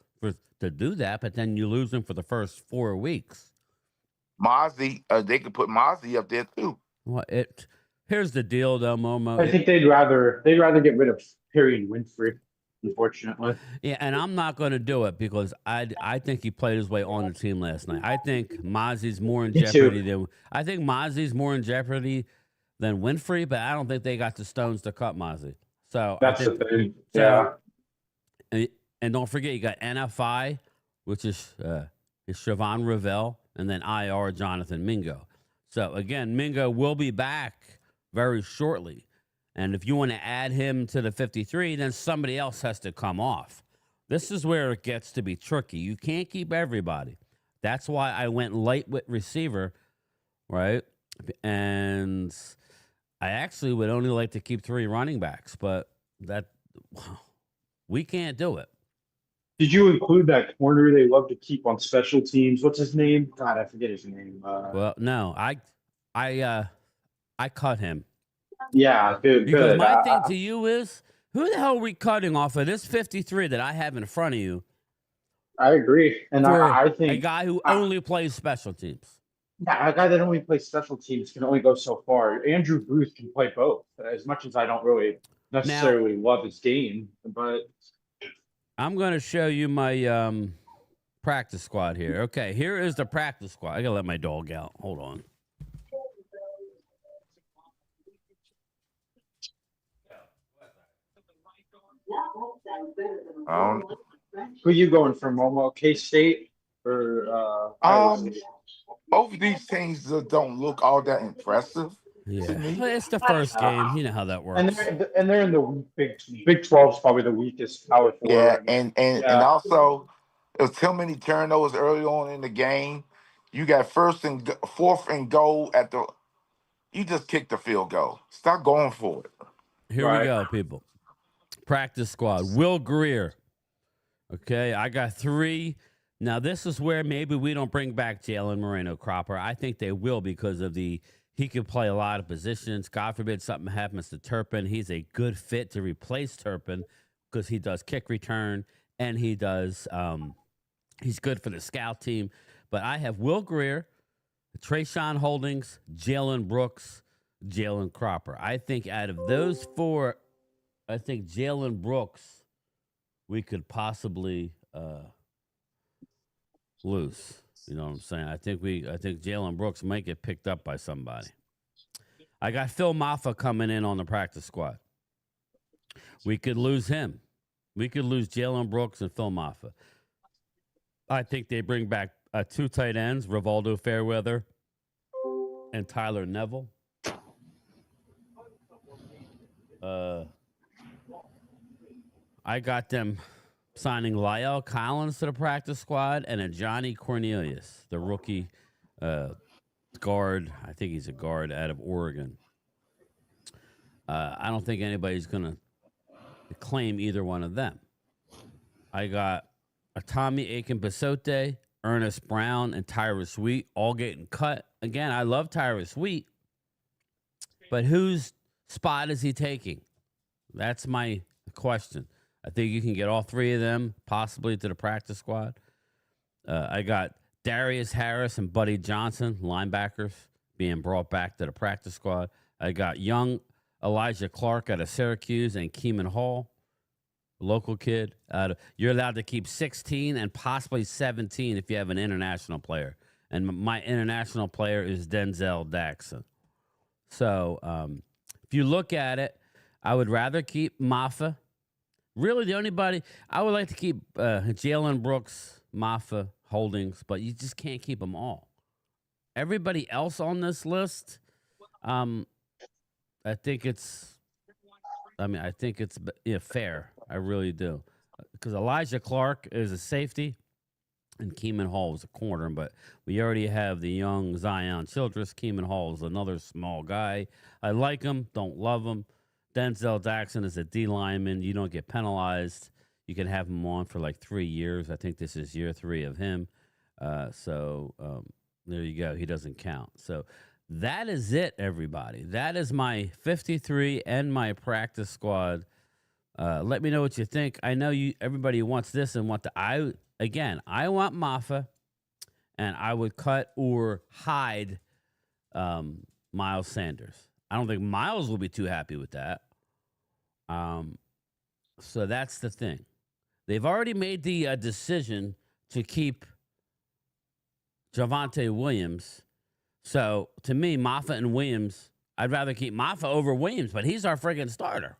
Speaker 1: to do that, but then you lose him for the first 4 weeks.
Speaker 7: Mozzie, they could put Mozzie up there too.
Speaker 1: Well, here's the deal, though, Momo.
Speaker 8: I think they'd rather get rid of Perry and Winfrey, unfortunately.
Speaker 1: Yeah, and I'm not going to do it because I think he played his way on the team last night. I think Mozzie's more in jeopardy than Winfrey, but I don't think they got the stones to cut Mozzie. So
Speaker 8: that's the thing. Yeah.
Speaker 1: And don't forget, you got NFI, which is Siobhan Revell, and then IR Jonathan Mingo. So again, Mingo will be back very shortly. And if you want to add him to the 53, then somebody else has to come off. This is where it gets to be tricky. You can't keep everybody. That's why I went light with receiver, right? And I actually would only like to keep 3 running backs, but we can't do it.
Speaker 8: Did you include that corner they love to keep on special teams? What's his name? God, I forget his name.
Speaker 1: Well, no, I cut him.
Speaker 8: Yeah, good.
Speaker 1: Because my thing to you is, who the hell are we cutting off of this 53 that I have in front of you?
Speaker 8: I agree, and I think
Speaker 1: a guy who only plays special teams.
Speaker 8: Yeah, a guy that only plays special teams can only go so far. Andrew Booth can play both. As much as I don't really necessarily love his game, but
Speaker 1: I'm going to show you my practice squad here. Okay, here is the practice squad. I got to let my dog out. Hold on.
Speaker 8: Who are you going for, Momo? K-State or
Speaker 7: both of these teams don't look all that impressive.
Speaker 1: Yeah, well, it's the first game. You know how that works.
Speaker 8: And they're in the Big 12 is probably the weakest power four.
Speaker 7: Yeah, and also there's too many turnovers early on in the game. You got 4th and goal at the. You just kick the field goal. Stop going for it.
Speaker 1: Here we go, people. Practice squad. Will Greer. Okay, I got 3. Now, this is where maybe we don't bring back Jalen Moreno-Cropper. I think they will because of the He could play a lot of positions. God forbid something happens to Turpin. He's a good fit to replace Turpin because he does kick return and he does. He's good for the scout team. But I have Will Greer, Trayshawn Holdings, Jalen Brooks, Jalen Cropper. I think out of those four, I think Jalen Brooks we could possibly lose. You know what I'm saying? I think Jalen Brooks might get picked up by somebody. I got Phil Maffa coming in on the practice squad. We could lose him. We could lose Jalen Brooks and Phil Maffa. I think they bring back 2 tight ends, Rivaldo Fairweather and Tyler Neville. I got them signing Lyle Collins to the practice squad and a Johnny Cornelius, the rookie guard. I think he's a guard out of Oregon. I don't think anybody's going to claim either one of them. I got a Tommy Aiken-Basote, Ernest Brown, and Tyrus Sweet all getting cut. Again, I love Tyrus Sweet, but whose spot is he taking? That's my question. I think you can get all 3 of them possibly to the practice squad. I got Darius Harris and Buddy Johnson, linebackers, being brought back to the practice squad. I got young Elijah Clark out of Syracuse and Keeman Hall, local kid. You're allowed to keep 16 and possibly 17 if you have an international player. And my international player is Denzel Daxon. So if you look at it, I would rather keep Maffa. Really, the only body I would like to keep Jalen Brooks, Maffa, Holdings, but you just can't keep them all. Everybody else on this list, I think it's fair. I really do, because Elijah Clark is a safety, and Keeman Hall is a corner. But we already have the young Zion Childress. Keeman Hall is another small guy. I like him, don't love him. Denzel Daxon is a D lineman. You don't get penalized. You can have him on for like 3 years. I think this is year 3 of him. So there you go. He doesn't count. So that is it, everybody. That is my 53 and my practice squad. Let me know what you think. I know everybody wants this and want the. I want Maffa, and I would cut or hide Miles Sanders. I don't think Miles will be too happy with that. So that's the thing. They've already made the decision to keep Javonte Williams. So to me, Maffa and Williams, I'd rather keep Maffa over Williams, but he's our friggin' starter.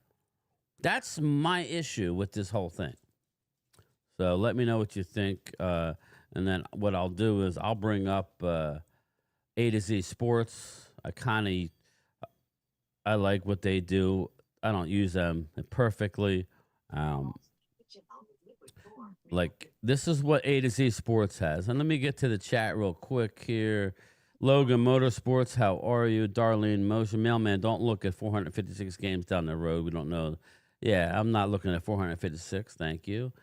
Speaker 1: That's my issue with this whole thing. So let me know what you think. And then what I'll do is I'll bring up A to Z Sports. I like what they do. I don't use them perfectly. Like, this is what A to Z Sports has. And let me get to the chat real quick here. Logan Motorsports, how are you? Darlene Motion, Mailman, don't look at 456 games down the road. We don't know. Yeah, I'm not looking at 456. Thank you.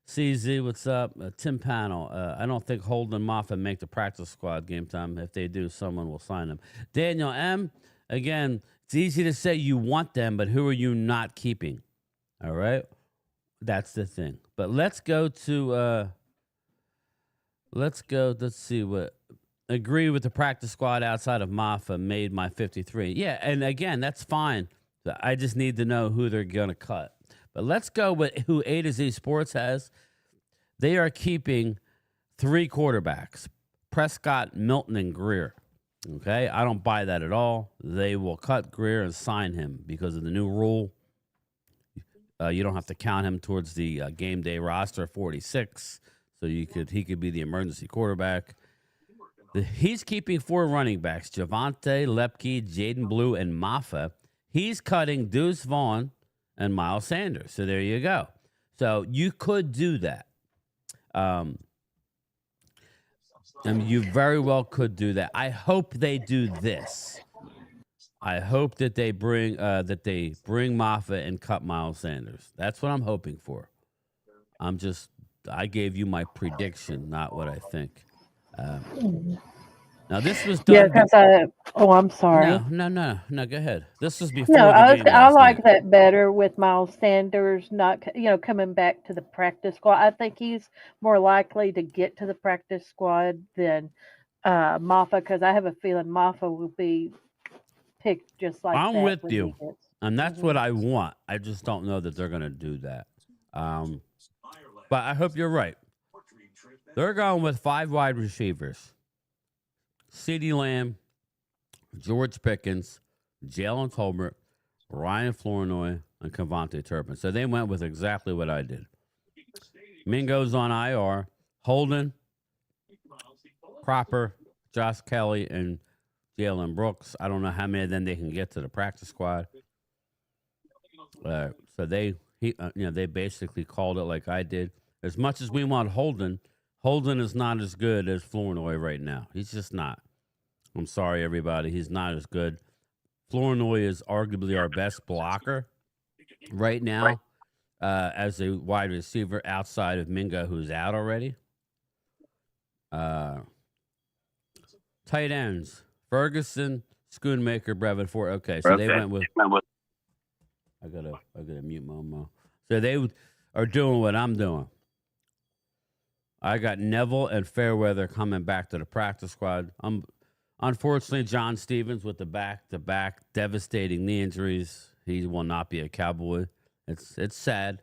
Speaker 1: CZ, what's up? Tim Panel, I don't think Holden and Moffitt make the practice squad game time. If they do, someone will sign them. Daniel M., again, it's easy to say you want them, but who are you not keeping? All right? That's the thing. But let's go to, let's see what, agree with the practice squad outside of Maffa made my 53. Yeah, and again, that's fine. I just need to know who they're going to cut. But let's go with who A to Z Sports has. They are keeping 3 quarterbacks, Prescott, Milton, and Greer. Okay, I don't buy that at all. They will cut Greer and sign him because of the new rule. You don't have to count him towards the game day roster 46, so he could be the emergency quarterback. He's keeping 4 running backs: Javonte, Lepke, Jaden Blue, and Maffa. He's cutting Deuce Vaughn and Miles Sanders. So there you go. So you could do that. And you very well could do that. I hope they do this. I hope that they bring Maffa and cut Miles Sanders. That's what I'm hoping for. I gave you my prediction, not what I think. Now this was
Speaker 6: Yeah,
Speaker 1: done.
Speaker 6: because I'm sorry.
Speaker 1: No. Go ahead. This was
Speaker 6: No,
Speaker 1: before the game
Speaker 6: I
Speaker 1: last night.
Speaker 6: like that better with Miles Sanders not coming back to the practice squad. I think he's more likely to get to the practice squad than Maffa, because I have a feeling Maffa will be picked just like
Speaker 1: I'm
Speaker 6: that
Speaker 1: with
Speaker 6: when he
Speaker 1: you,
Speaker 6: gets.
Speaker 1: and that's what
Speaker 6: Mhm.
Speaker 1: I want. I just don't know that they're going to do that. But I hope you're right. They're going with 5 wide receivers: CeeDee Lamb, George Pickens, Jalen Tolbert, Ryan Flournoy, and Cavante Turpin. So they went with exactly what I did. Mingo's on IR. Holden, Cropper, Josh Kelly, and Jalen Brooks. I don't know how many of them they can get to the practice squad. So they basically called it like I did. As much as we want Holden, Holden is not as good as Flournoy right now. He's just not. I'm sorry, everybody. He's not as good. Flournoy is arguably our best blocker right now as a wide receiver outside of Mingo, who's out already. Tight ends: Ferguson, Schoonmaker, Brevin Ford. Okay, so they went with. I gotta mute Momo. So they are doing what I'm doing. I got Neville and Fairweather coming back to the practice squad. Unfortunately, John Stevens with the back-to-back devastating knee injuries. He will not be a Cowboy. It's sad,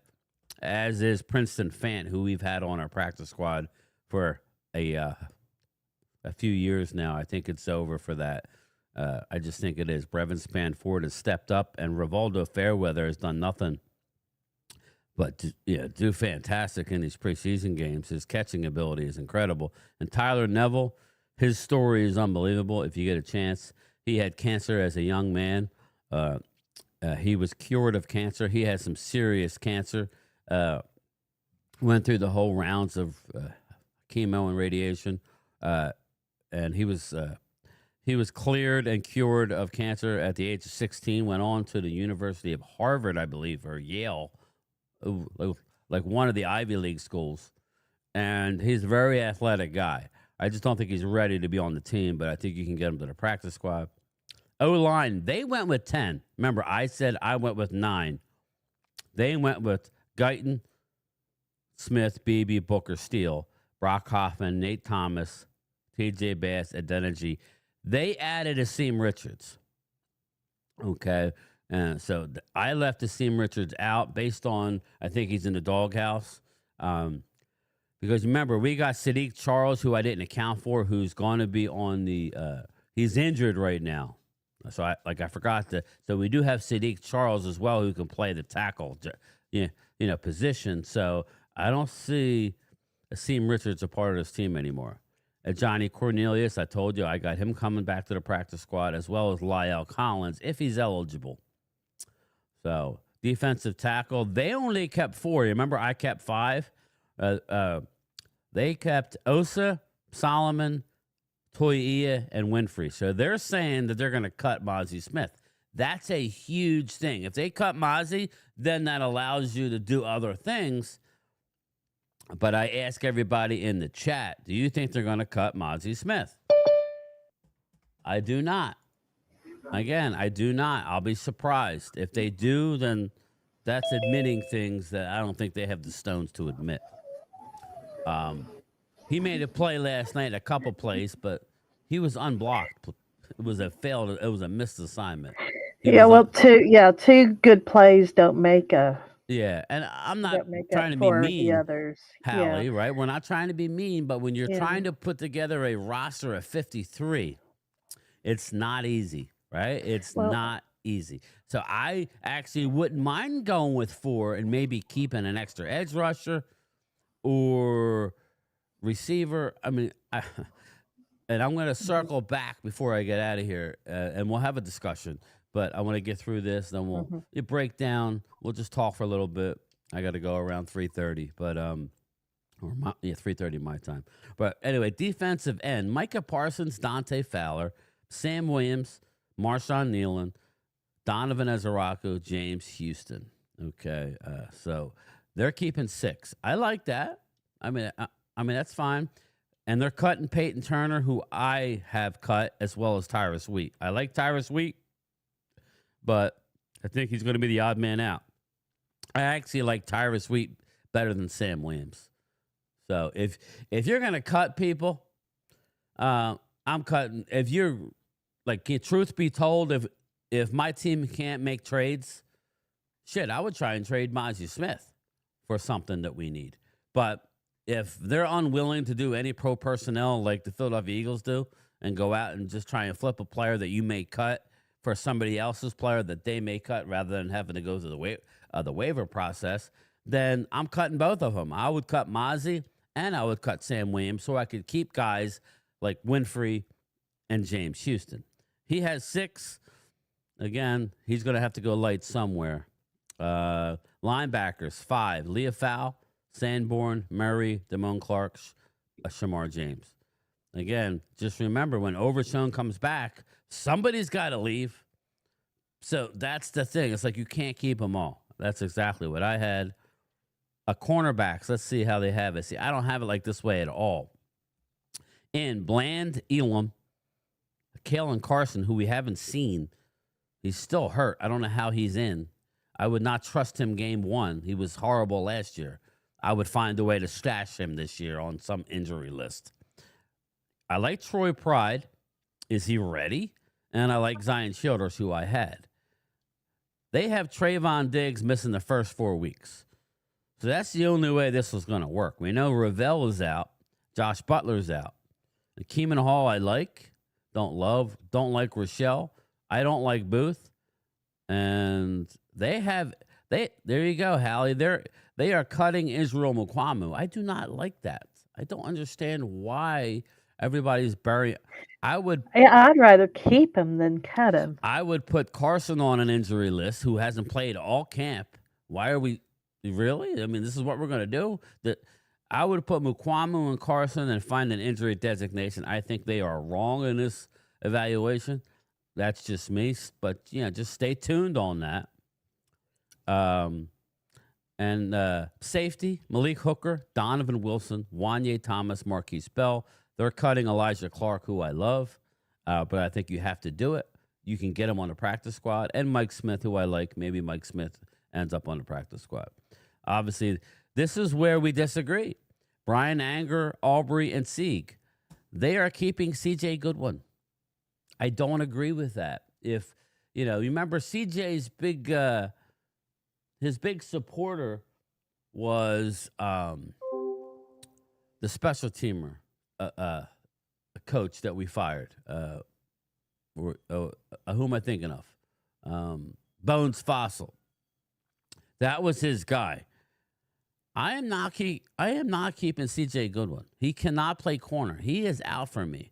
Speaker 1: as is Princeton Fant, who we've had on our practice squad for a few years now. I think it's over for that. I just think it is. Brevin Spanford has stepped up, and Rivaldo Fairweather has done nothing but do fantastic in these preseason games. His catching ability is incredible. And Tyler Neville, his story is unbelievable. If you get a chance, he had cancer as a young man. He was cured of cancer. He had some serious cancer. Went through the whole rounds of chemo and radiation, and he was cleared and cured of cancer at the age of 16. Went on to the University of Harvard, I believe, or Yale, like one of the Ivy League schools. And he's a very athletic guy. I just don't think he's ready to be on the team, but I think you can get him to the practice squad. O-line, they went with 10. Remember, I said I went with 9. They went with Guyton, Smith, Beebe, Booker, Steele, Brock Hoffman, Nate Thomas, TJ Bass, Adeniji. They added Asim Richards. Okay. And so I left Asim Richards out based on, I think he's in the doghouse. Because remember, we got Sadiq Charles, who I didn't account for, who's going to be on the, he's injured right now. So I forgot to, so we do have Sadiq Charles as well, who can play the tackle, position. So I don't see Asim Richards a part of this team anymore. Johnny Cornelius, I told you, I got him coming back to the practice squad, as well as Lyle Collins, if he's eligible. So defensive tackle, they only kept 4. Remember, I kept 5. They kept Osa, Solomon, Toyia, and Winfrey. So they're saying that they're going to cut Mozzie Smith. That's a huge thing. If they cut Mozzie, then that allows you to do other things. But I ask everybody in the chat, do you think they're going to cut Mozzie Smith? I do not. Again, I do not. I'll be surprised. If they do, then that's admitting things that I don't think they have the stones to admit. He made a play last night, a couple plays, but he was unblocked. It was a missed assignment.
Speaker 6: Two good plays don't make a.
Speaker 1: Yeah, and I'm not
Speaker 6: Don't make
Speaker 1: trying
Speaker 6: up
Speaker 1: to be
Speaker 6: for the
Speaker 1: mean,
Speaker 6: others.
Speaker 1: Hallie, right? We're not trying to be mean, but when you're
Speaker 6: Yeah.
Speaker 1: trying to put together a roster of 53, it's not easy, right? It's not easy. So I actually wouldn't mind going with 4 and maybe keeping an extra edge rusher or receiver. I mean, and I'm going to circle back before I get out of here, and we'll have a discussion. But I want to get through this, then we'll break down. We'll just talk for a little bit. I got to go around 3:30, but 3:30 my time. But anyway, defensive end: Micah Parsons, Dante Fowler, Sam Williams, Marshawn Nealon, Donovan Ezeraku, James Houston. Okay, so they're keeping 6. I like that. I mean that's fine. And they're cutting Peyton Turner, who I have cut, as well as Tyrus Wheat. I like Tyrus Wheat, but I think he's going to be the odd man out. I actually like Tyrus Wheat better than Sam Williams. So if you're going to cut people, I'm cutting. If you're like, truth be told, if my team can't make trades, shit, I would try and trade Mozzie Smith for something that we need. But if they're unwilling to do any pro personnel like the Philadelphia Eagles do and go out and just try and flip a player that you may cut for somebody else's player that they may cut rather than having to go to the waiver process, then I'm cutting both of them. I would cut Mozzie and I would cut Sam Williams so I could keep guys like Winfrey and James Houston. He has 6. Again, he's going to have to go light somewhere. Linebackers, 5. Leah Fowl, Sanborn, Murray, Damone Clark, Shamar James. Again, just remember when Overshown comes back, somebody's got to leave. So that's the thing. It's like you can't keep them all. That's exactly what I had. Cornerbacks, let's see how they have it. See, I don't have it like this way at all. In Bland, Elam, Kalen Carson, who we haven't seen, he's still hurt. I don't know how he's in. I would not trust him game 1. He was horrible last year. I would find a way to stash him this year on some injury list. I like Troy Pride. Is he ready? And I like Zion Childers, who I had. They have Trayvon Diggs missing the first 4 weeks. So that's the only way this was going to work. We know Ravel is out. Josh Butler's out. Keeman Hall I like. Don't like Rochelle. I don't like Booth. And there you go, Hallie. They are cutting Israel Mukwamu. I do not like that. I don't understand why everybody's burying.
Speaker 6: I'd rather keep him than cut him.
Speaker 1: I would put Carson on an injury list, who hasn't played all camp. Why are we really? I mean, this is what we're going to do. I would put Mukwamu and Carson and find an injury designation. I think they are wrong in this evaluation. That's just me, but just stay tuned on that. And safety, Malik Hooker, Donovan Wilson, Wanye Thomas, Marquise Bell. They're cutting Elijah Clark, who I love, but I think you have to do it. You can get him on the practice squad. And Mike Smith, who I like. Maybe Mike Smith ends up on the practice squad. Obviously, this is where we disagree. Brian Anger, Aubrey, and Sieg. They are keeping C.J. Goodwin. I don't agree with that. If, you remember C.J.'s his big supporter was the special teamer, a coach that we fired. Who am I thinking of? Bones Fossil. That was his guy. I am not keeping C.J. Goodwin. He cannot play corner. He is out for me.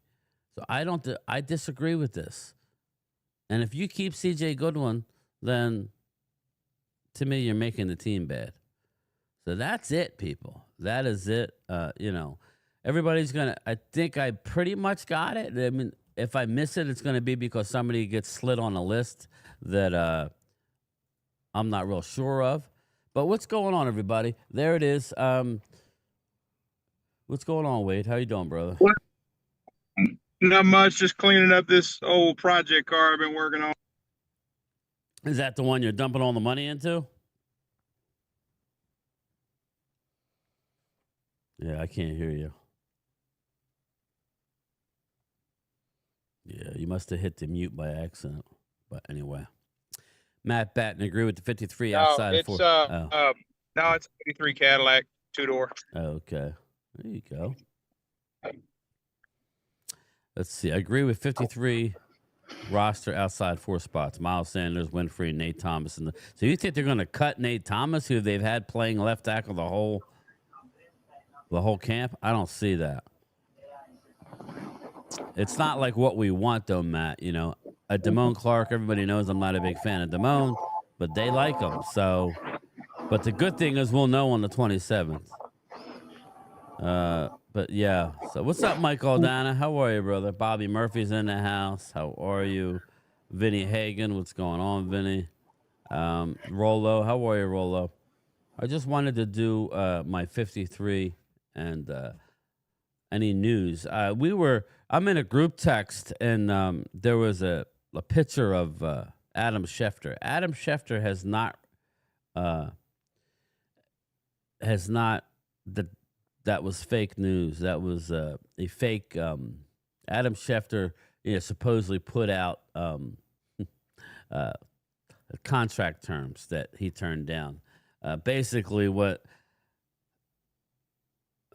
Speaker 1: So I disagree with this. And if you keep C.J. Goodwin, then to me you're making the team bad. So that's it, people. That is it. Everybody's gonna. I think I pretty much got it. I mean, if I miss it, it's gonna be because somebody gets slid on a list that I'm not real sure of. But what's going on, everybody? There it is. What's going on, Wade? How you doing, brother?
Speaker 9: What? Not much. Just cleaning up this old project car I've been working on.
Speaker 1: Is that the one you're dumping all the money into? Yeah, I can't hear you. Yeah, you must have hit the mute by accident. But anyway. Matt Batten, agree with the 53 outside of 4.
Speaker 9: No, it's 53 Cadillac, 2-door.
Speaker 1: Okay. There you go. Let's see. I agree with 53 roster outside 4 spots. Miles Sanders, Winfrey, Nate Thomas. So you think they're going to cut Nate Thomas, who they've had playing left tackle the whole camp? I don't see that. It's not like what we want, though, Matt. Damone Clark, everybody knows I'm not a big fan of Damone, but they like him. So, but the good thing is we'll know on the 27th. But yeah. So what's up, Mike Aldana? How are you, brother? Bobby Murphy's in the house. How are you? Vinny Hagan, what's going on, Vinny? Rolo, how are you, Rolo? I just wanted to do my 53 and any news. I'm in a group text, and there was a picture of Adam Schefter. Adam Schefter has not that was fake news. That was a fake. Adam Schefter, supposedly put out contract terms that he turned down. Basically, what?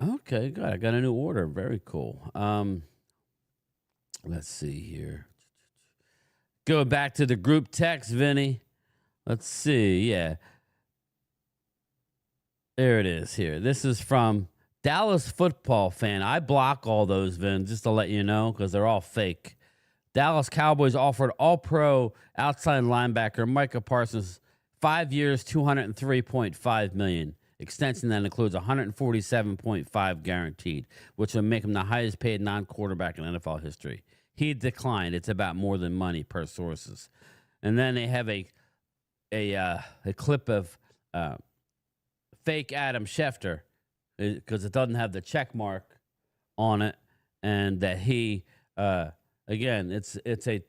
Speaker 1: Okay, good. I got a new order. Very cool. Let's see here. Going back to the group text, Vinny. Let's see. Yeah. There it is here. This is from Dallas football fan. I block all those, Vin, just to let you know, because they're all fake. Dallas Cowboys offered all-pro outside linebacker Micah Parsons 5 years, $203.5 million. Extension that includes $147.5 guaranteed, which will make him the highest paid non-quarterback in NFL history. He declined. It's about more than money per sources. And then they have a clip of fake Adam Schefter, because it doesn't have the check mark on it, and that he again, it's a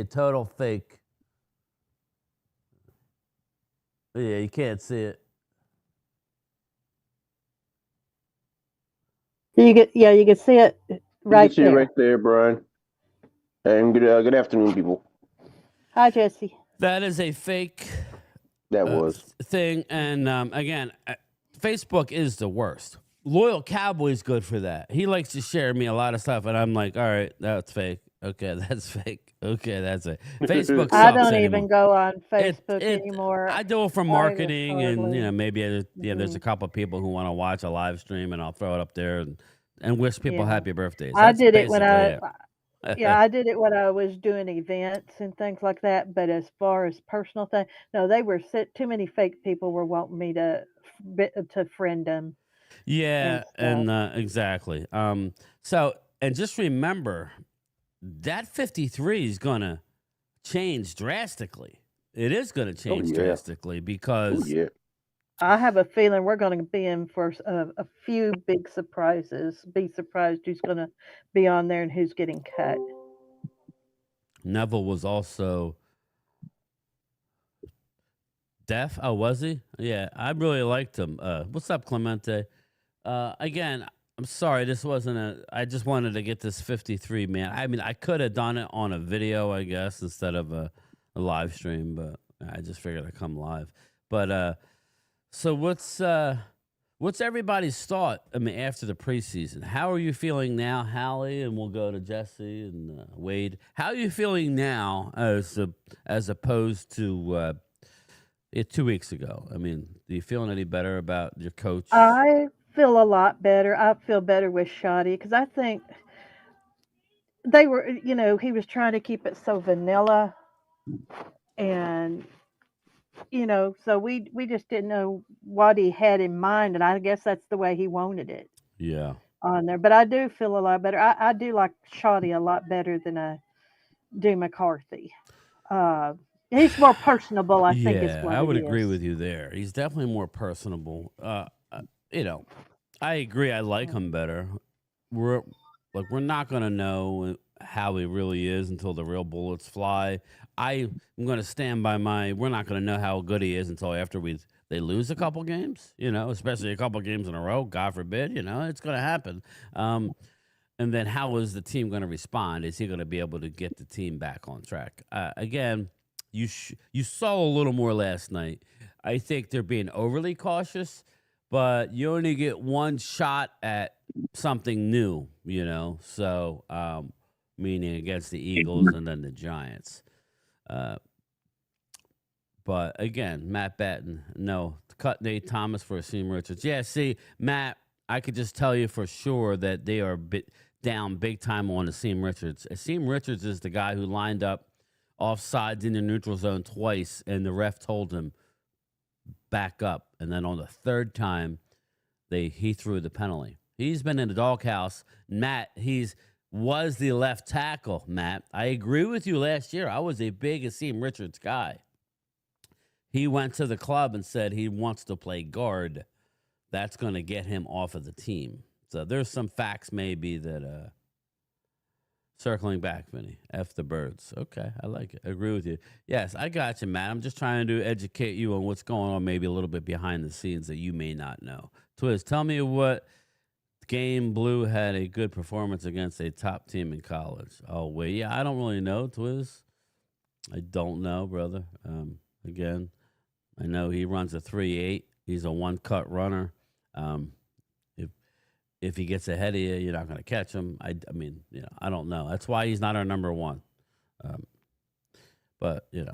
Speaker 1: total fake. Yeah, you can't see it.
Speaker 6: You can see it right
Speaker 10: you can see
Speaker 6: there.
Speaker 10: it right there, Brian. And good afternoon, people.
Speaker 6: Hi, Jesse.
Speaker 1: That is a fake.
Speaker 10: That was
Speaker 1: thing, and again, Facebook is the worst. Loyal Cowboy's good for that. He likes to share me a lot of stuff, and I'm like, all right, that's fake. Okay, that's fake. Okay, that's it. Facebook sucks
Speaker 6: I don't
Speaker 1: anymore.
Speaker 6: even go on Facebook anymore.
Speaker 1: I do it for marketing, and maybe there's a couple of people who want to watch a live stream, and I'll throw it up there and wish people happy birthdays.
Speaker 6: I did it when I did it when I was doing events and things like that. But as far as personal things, no, they were too many fake people were wanting me to friend them.
Speaker 1: Yeah, and exactly. So, and just remember, that 53 is going to change drastically. It is going to change drastically because
Speaker 6: I have a feeling we're going to be in for a few big surprises. Be surprised who's going to be on there and who's getting cut.
Speaker 1: Neville was also deaf. Oh, was he? Yeah, I really liked him. What's up, Clemente? Again, I'm sorry, this wasn't I just wanted to get this 53, man. I mean, I could have done it on a video, I guess, instead of a live stream, but I just figured I'd come live. But so what's everybody's thought? I mean, after the preseason, how are you feeling now, Hallie? And we'll go to Jesse and Wade. How are you feeling now as opposed to 2 weeks ago? I mean, do you feeling any better about your coach?
Speaker 6: I feel a lot better. I feel better with Shoddy because I think they were, he was trying to keep it so vanilla, and so we just didn't know what he had in mind, and I guess that's the way he wanted it.
Speaker 1: Yeah.
Speaker 6: On there, but I do feel a lot better. I do like Shoddy a lot better than I do McCarthy. He's more personable, I think. Is what
Speaker 1: I would agree with you there. He's definitely more personable. I agree. I like him better. We're not gonna know how he really is until the real bullets fly. I'm gonna stand by we're not gonna know how good he is until after they lose a couple games. Especially a couple games in a row. God forbid. It's gonna happen. And then how is the team gonna respond? Is he gonna be able to get the team back on track? Again, you saw a little more last night. I think they're being overly cautious. But you only get one shot at something new, so meaning against the Eagles and then the Giants. But again, Matt Batten, no, cut Nate Thomas for Asim Richards. Yeah, see, Matt, I could just tell you for sure that they are down big time on Asim Richards. Asim Richards is the guy who lined up offsides in the neutral zone twice, and the ref told him, back up, and then on the third time he threw the penalty. He's been in the doghouse. Matt, was the left tackle. Matt, I agree with you. Last year I was a big Asim Richards guy. He went to the club and said he wants to play guard. That's going to get him off of the team. there's some facts maybe that circling back, Vinny. F the birds. Okay, I like it. I agree with you. Yes, I got you, Matt. I'm just trying to educate you on what's going on, maybe a little bit behind the scenes that you may not know. Twiz, tell me what game Blue had a good performance against a top team in college. Oh wait, yeah, I don't really know, Twiz. I don't know, brother. Again, I know he runs a 3.8. He's a one-cut runner. If he gets ahead of you, you're not going to catch him. I mean, I don't know. That's why he's not our number one. But, it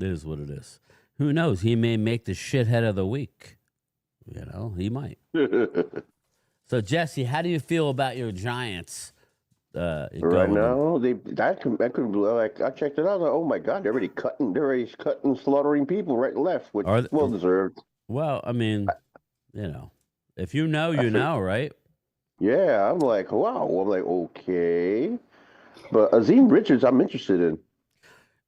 Speaker 1: is what it is. Who knows? He may make the shithead of the week. He might. So, Jesse, how do you feel about your Giants?
Speaker 10: Right now, I checked it out. I was like, oh my God, they're already cutting, slaughtering people right and left, which is well deserved.
Speaker 1: Well, I mean, if you know, right?
Speaker 10: Yeah, I'm like, wow. I'm like, okay. But Azim Richards, I'm interested in.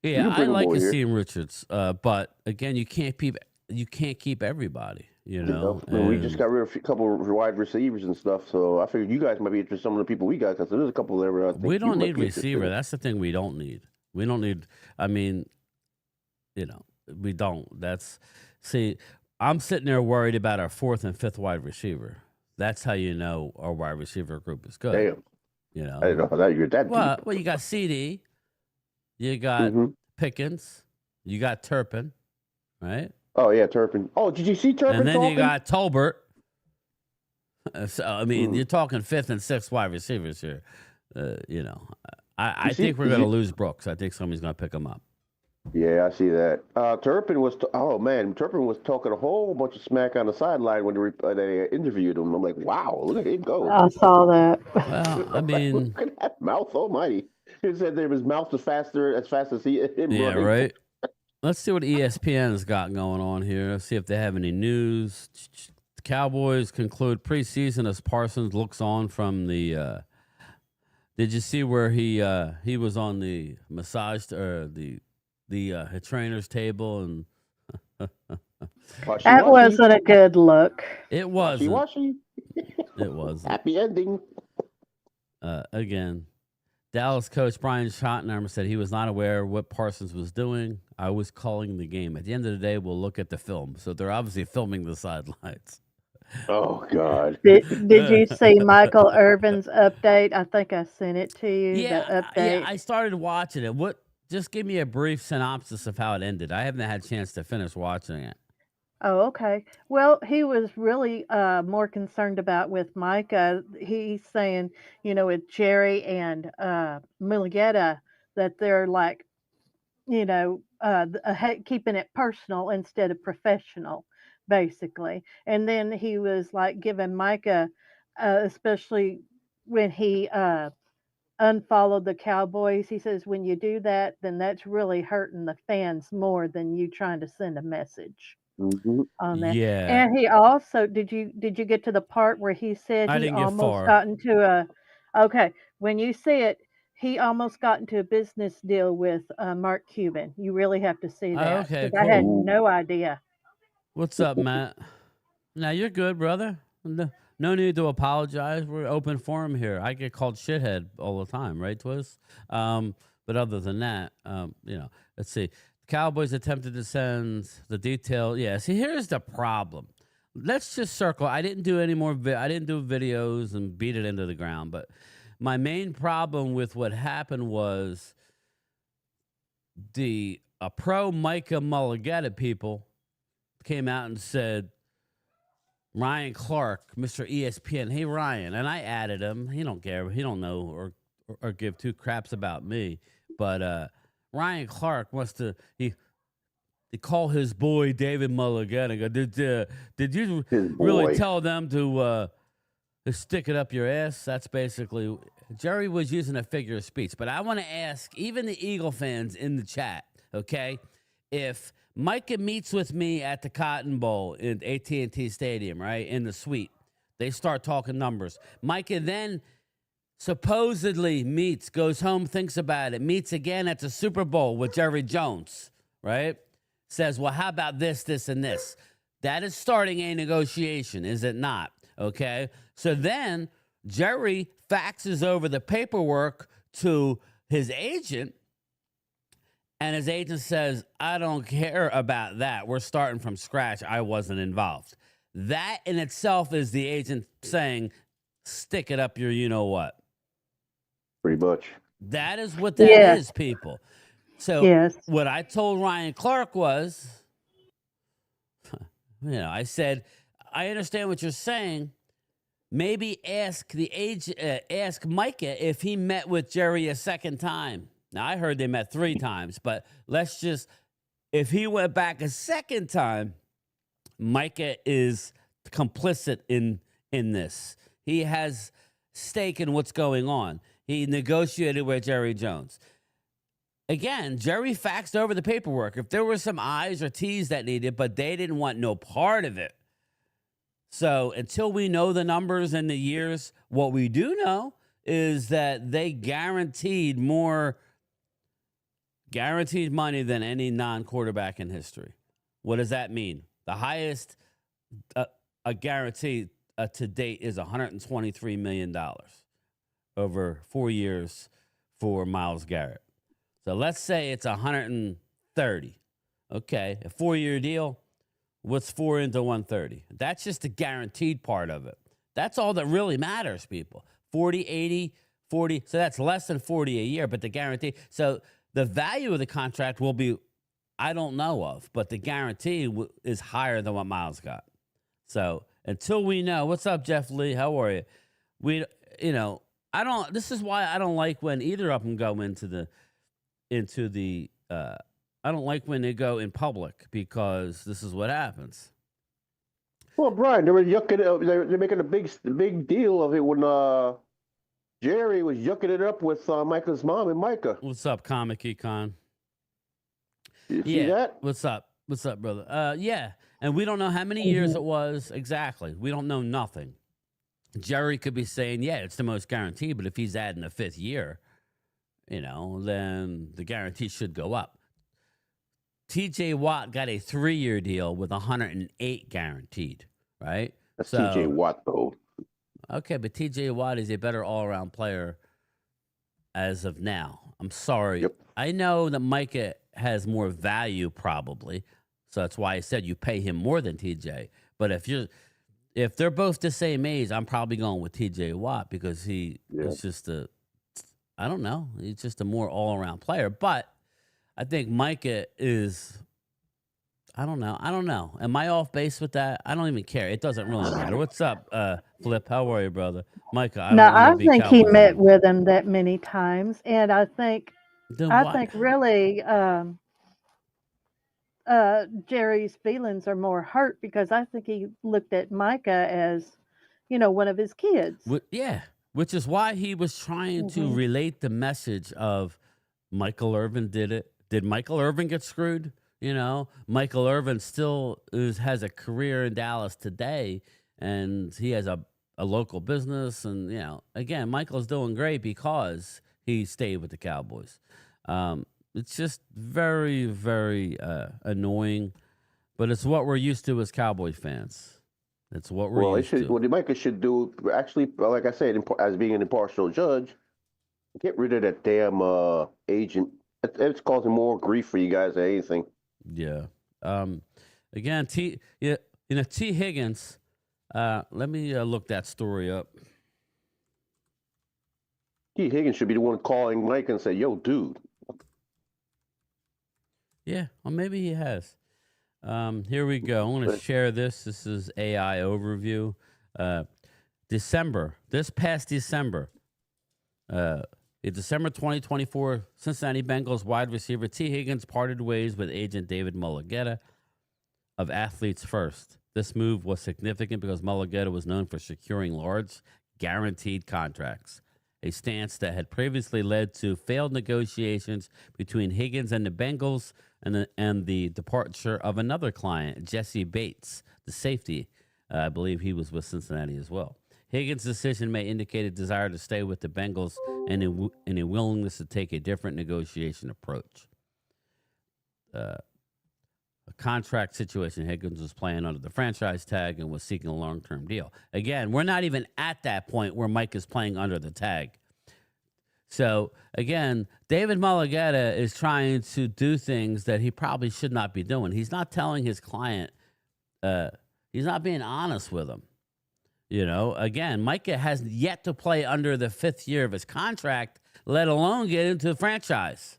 Speaker 1: Yeah, I like Azim Richards. But again, you can't keep everybody.
Speaker 10: We just got rid of a couple of wide receivers and stuff, so I figured you guys might be interested in some of the people we got because there's a couple there.
Speaker 1: We don't need receiver. That's the thing we don't need. We don't need. I mean, we don't. I'm sitting there worried about our 4th and 5th wide receiver. That's how you know our wide receiver group is good.
Speaker 10: Damn. I didn't know how that you're that deep.
Speaker 1: Well, you got CD, you got Pickens, you got Turpin, right?
Speaker 10: Oh yeah, Turpin. Oh, did you see Turpin?
Speaker 1: And then you got Tolbert. So I mean, you're talking 5th and 6th wide receivers here. I think we're going to lose Brooks. I think somebody's going to pick him up.
Speaker 10: Yeah, I see that. Turpin was talking a whole bunch of smack on the sideline when they interviewed him. I'm like, wow, look at him go.
Speaker 6: I saw that.
Speaker 1: Well, I mean,
Speaker 10: look at that mouth, almighty. He said that his mouth was as fast as him.
Speaker 1: Yeah,
Speaker 10: running.
Speaker 1: right. Let's see what ESPN's got going on here. Let's see if they have any news. The Cowboys conclude preseason as Parsons looks on from the. Did you see where he was on the massage or the trainer's table and?
Speaker 6: That wasn't a good look.
Speaker 1: It wasn't.
Speaker 10: Washy.
Speaker 1: It wasn't.
Speaker 10: Happy ending.
Speaker 1: Again. Dallas coach Brian Schottenheimer said he was not aware what Parsons was doing. I was calling the game. At the end of the day, we'll look at the film. So they're obviously filming the sidelines.
Speaker 10: Oh, God.
Speaker 6: Did you see Michael Irvin's update? I think I sent it to you.
Speaker 1: Yeah,
Speaker 6: the update.
Speaker 1: Yeah, I started watching it. Just give me a brief synopsis of how it ended. I haven't had a chance to finish watching it.
Speaker 6: Oh, okay. Well, he was really more concerned about with Micah. He's saying, with Jerry and Mulligetta, that they're like, keeping it personal instead of professional, basically. And then he was like giving Micah, especially when he unfollowed the Cowboys. He says, when you do that, then that's really hurting the fans more than you trying to send a message. On that.
Speaker 1: Yeah.
Speaker 6: And he also did you get to the part where he said
Speaker 1: I
Speaker 6: he
Speaker 1: didn't get
Speaker 6: almost
Speaker 1: far.
Speaker 6: got into when you see it, he almost got into a business deal with Mark Cuban. You really have to see that.
Speaker 1: Okay,
Speaker 6: cool. I had no idea.
Speaker 1: What's up, Matt? Now you're good, brother. No need to apologize. We're open forum here. I get called shithead all the time, right, Twiz? But other than that, let's see. Cowboys attempted to send the detail. Yeah, see, here's the problem. Let's just circle. I didn't do any more. I didn't do videos and beat it into the ground. But my main problem with what happened was the pro Micah Mulligetta people came out and said, Ryan Clark, Mr. ESPN, hey, Ryan. And I added him. He don't care. He don't know or give two craps about me. But Ryan Clark wants to he call his boy David Mulligetta and go, did you really tell them to stick it up your ass? That's basically Jerry was using a figure of speech. But I want to ask even the Eagle fans in the chat, okay, if Micah meets with me at the Cotton Bowl in AT&T Stadium, right, in the suite, they start talking numbers. Micah then supposedly goes home, thinks about it, meets again at the Super Bowl with Jerry Jones, right? Says, well, how about this, this, and this? That is starting a negotiation, is it not? Okay. So then Jerry faxes over the paperwork to his agent, and his agent says, I don't care about that. We're starting from scratch. I wasn't involved. That in itself is the agent saying, stick it up your you-know-what.
Speaker 10: Pretty much.
Speaker 1: That is what that is, people. So what I told Ryan Clark was, I said, I understand what you're saying. Maybe ask the ask Micah if he met with Jerry a second time. Now, I heard they met 3 times, but if he went back a second time, Micah is complicit in this. He has stake in what's going on. He negotiated with Jerry Jones. Again, Jerry faxed over the paperwork. If there were some I's or T's that needed, but they didn't want no part of it. So until we know the numbers and the years, what we do know is that they guaranteed money than any non-quarterback in history. What does that mean? The highest a guarantee to date is $123 million over 4 years for Myles Garrett. So let's say it's 130. Okay, a 4-year deal. What's 4 into 130? That's just the guaranteed part of it. That's all that really matters, people. 40, 80, 40. So that's less than 40 a year, but the guarantee. So the value of the contract will be, I don't know of, but the guarantee is higher than what Myles got. So until we know, what's up, Jeff Lee? How are you? This is why I don't like when either of them go into the I don't like when they go in public, because this is what happens.
Speaker 10: Well, Brian, they were yucking. They're making a big deal of it when Jerry was yucking it up with Micah's mom and Micah.
Speaker 1: What's up, Comic Econ?
Speaker 10: You see that?
Speaker 1: What's up? What's up, brother? Yeah, and we don't know how many years it was exactly. We don't know nothing. Jerry could be saying, yeah, it's the most guaranteed, but if he's adding a 5th year, then the guarantee should go up. TJ Watt got a 3-year deal with 108 guaranteed, right?
Speaker 10: That's TJ Watt, though.
Speaker 1: Okay, but TJ Watt is a better all-around player as of now. I'm sorry.
Speaker 10: Yep.
Speaker 1: I know that Micah has more value probably, so that's why I said you pay him more than TJ. But if they're both the same age, I'm probably going with TJ Watt, because he is just I don't know. He's just a more all-around player. But I think Micah is, I don't know. Am I off base with that? I don't even care. It doesn't really matter. What's up, Flip? How are you, brother? Micah,
Speaker 6: I think he met with him that many times. And I think really Jerry's feelings are more hurt, because I think he looked at Micah as, one of his kids.
Speaker 1: Which is why he was trying to relate the message of Michael Irvin did it. Did Michael Irvin get screwed? Michael Irvin still has a career in Dallas today, and he has a local business. And, again, Michael's doing great because he stayed with the Cowboys. It's just very, very annoying, but it's what we're used to as Cowboy fans. It's what we're used to.
Speaker 10: What Micah should do, actually, like I said, as being an impartial judge, get rid of that damn agent. It's causing more grief for you guys than anything.
Speaker 1: Yeah. Again, T Higgins. Let me look that story up.
Speaker 10: T Higgins should be the one calling Mike and say, "Yo, dude."
Speaker 1: Yeah, well, maybe he has. Here we go. I'm going to share this. This is AI overview. This past December. In December 2024, Cincinnati Bengals wide receiver T. Higgins parted ways with agent David Mulligetta of Athletes First. This move was significant because Mulligetta was known for securing large, guaranteed contracts, a stance that had previously led to failed negotiations between Higgins and the Bengals and the departure of another client, Jesse Bates, the safety. I believe he was with Cincinnati as well. Higgins' decision may indicate a desire to stay with the Bengals and a willingness to take a different negotiation approach. contract situation. Higgins was playing under the franchise tag and was seeking a long-term deal. Again, we're not even at that point where Mike is playing under the tag. So, again, David Mulugheta is trying to do things that he probably should not be doing. He's not telling his client, he's not being honest with him. You know, again, Micah has yet to play under the 5th year of his contract, let alone get into the franchise.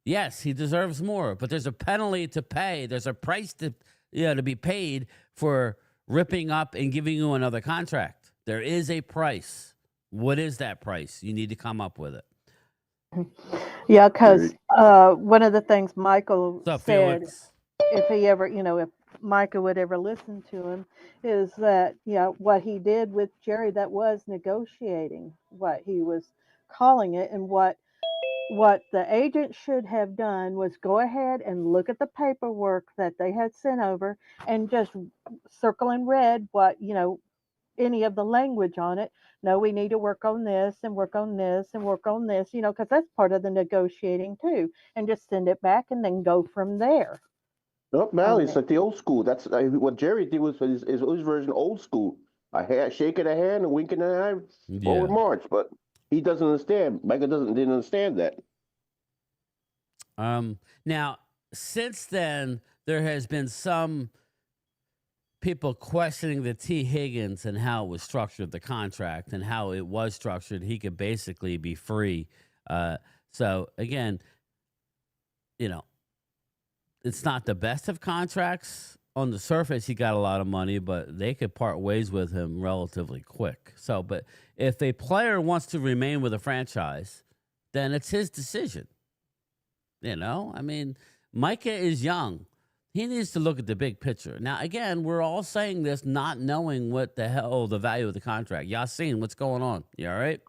Speaker 1: Yes, he deserves more, but there's a penalty to pay. There's a price to be paid for ripping up and giving you another contract. There is a price. What is that price? You need to come up with it.
Speaker 6: Yeah, because one of the things Michael
Speaker 1: What's up,
Speaker 6: said,
Speaker 1: Felix?
Speaker 6: if he ever, if Micah would ever listen to him, is that, what he did with Jerry, that was negotiating, what he was calling it. And what the agent should have done was go ahead and look at the paperwork that they had sent over and just circle in red what, any of the language on it. No, we need to work on this and work on this and work on this, because that's part of the negotiating too. And just send it back and then go from there.
Speaker 10: Nope, Mally, it's like the old school. That's what Jerry did was his version old school. Shaking a hand and winking an eye, forward march. But he doesn't understand. Micah didn't understand that.
Speaker 1: Now, since then, there has been some people questioning the T. Higgins and how it was structured, the contract, and how it was structured. He could basically be free. So, again, it's not the best of contracts. On the surface, he got a lot of money, but they could part ways with him relatively quick. So, but if a player wants to remain with a franchise, then it's his decision. I mean, Micah is young. He needs to look at the big picture. Now, again, we're all saying this not knowing what the hell the value of the contract. Yassine, what's going on? You all right?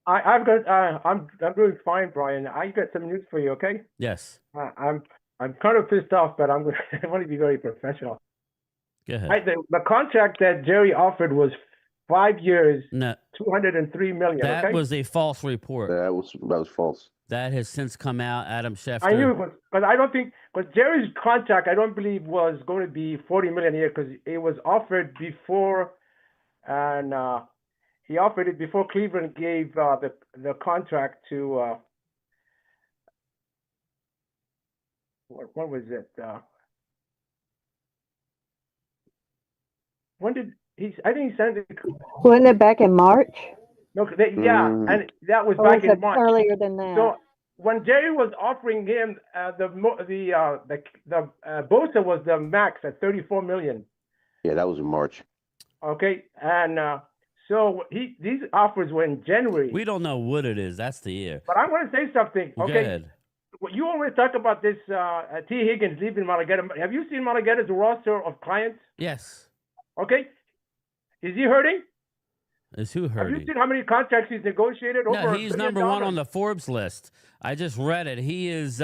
Speaker 11: I've got I'm doing fine, Brian. I got some news for you. Okay?
Speaker 1: Yes.
Speaker 11: I'm kind of pissed off, but I want to be very professional.
Speaker 1: Go ahead.
Speaker 11: The contract that Jerry offered was 5 years,
Speaker 1: no,
Speaker 11: $203 million.
Speaker 1: That was a false report.
Speaker 10: That was false.
Speaker 1: That has since come out. Adam Schefter.
Speaker 11: I knew it was, but I don't think, because Jerry's contract, I don't believe was going to be $40 million a year, because it was offered before, and he offered it before Cleveland gave the contract to what was it? When did he? I think he sent it.
Speaker 6: Wasn't it back in March?
Speaker 11: No, and that was back in March.
Speaker 6: Earlier than that.
Speaker 11: So when Jerry was offering him the Bosa was the max at $34 million.
Speaker 10: Yeah, that was in March.
Speaker 11: Okay, and so these offers were in January.
Speaker 1: We don't know what it is. That's the year.
Speaker 11: But I want to say something. Okay.
Speaker 1: Go ahead.
Speaker 11: You always talk about this T. Higgins leaving Mulugheta. Have you seen Mulugheta's roster of clients?
Speaker 1: Yes.
Speaker 11: Okay. Is he hurting?
Speaker 1: Is who hurting?
Speaker 11: Have you seen how many contracts he's negotiated?
Speaker 1: No, he's number one on the Forbes list. I just read it. He is.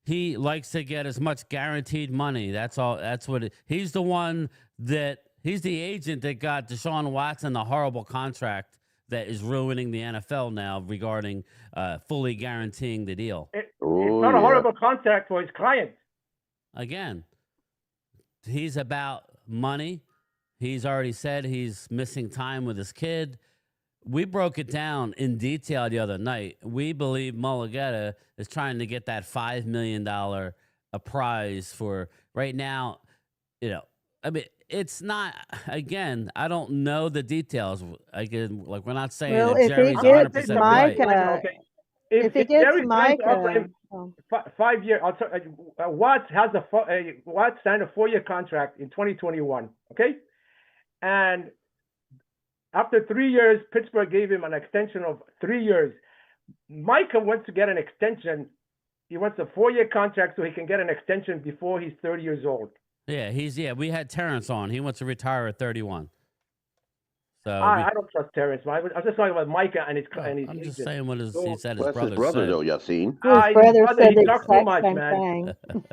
Speaker 1: He likes to get as much guaranteed money. That's all. That's what. He's the one that. He's the agent that got Deshaun Watson the horrible contract that is ruining the NFL now regarding fully guaranteeing the deal.
Speaker 11: It's not a horrible contract for his client.
Speaker 1: Again, he's about money. He's already said he's missing time with his kid. We broke it down in detail the other night. We believe Mulugheta is trying to get that $5 million a prize for right now. I mean, it's not, again, I don't know the details. Again, like we're not saying
Speaker 6: well,
Speaker 1: that Jerry's 100% right.
Speaker 6: If he gets Micah,
Speaker 11: 5 years, Watts Watts signed a 4-year contract in 2021. Okay, and after 3 years, Pittsburgh gave him an extension of 3 years. Micah wants to get an extension. He wants a 4-year contract so he can get an extension before he's 30 years old.
Speaker 1: Yeah, we had Terrence on. He wants to retire at 31. So
Speaker 11: I don't trust Terrence. I was just talking about Micah and his.
Speaker 1: I'm just saying what he said.
Speaker 10: Well,
Speaker 1: his
Speaker 10: his
Speaker 1: brother
Speaker 10: brother
Speaker 1: said.
Speaker 10: though, Yassine.
Speaker 6: his brother said the
Speaker 11: talks too
Speaker 6: exact
Speaker 11: much,
Speaker 6: same
Speaker 11: man.
Speaker 6: thing.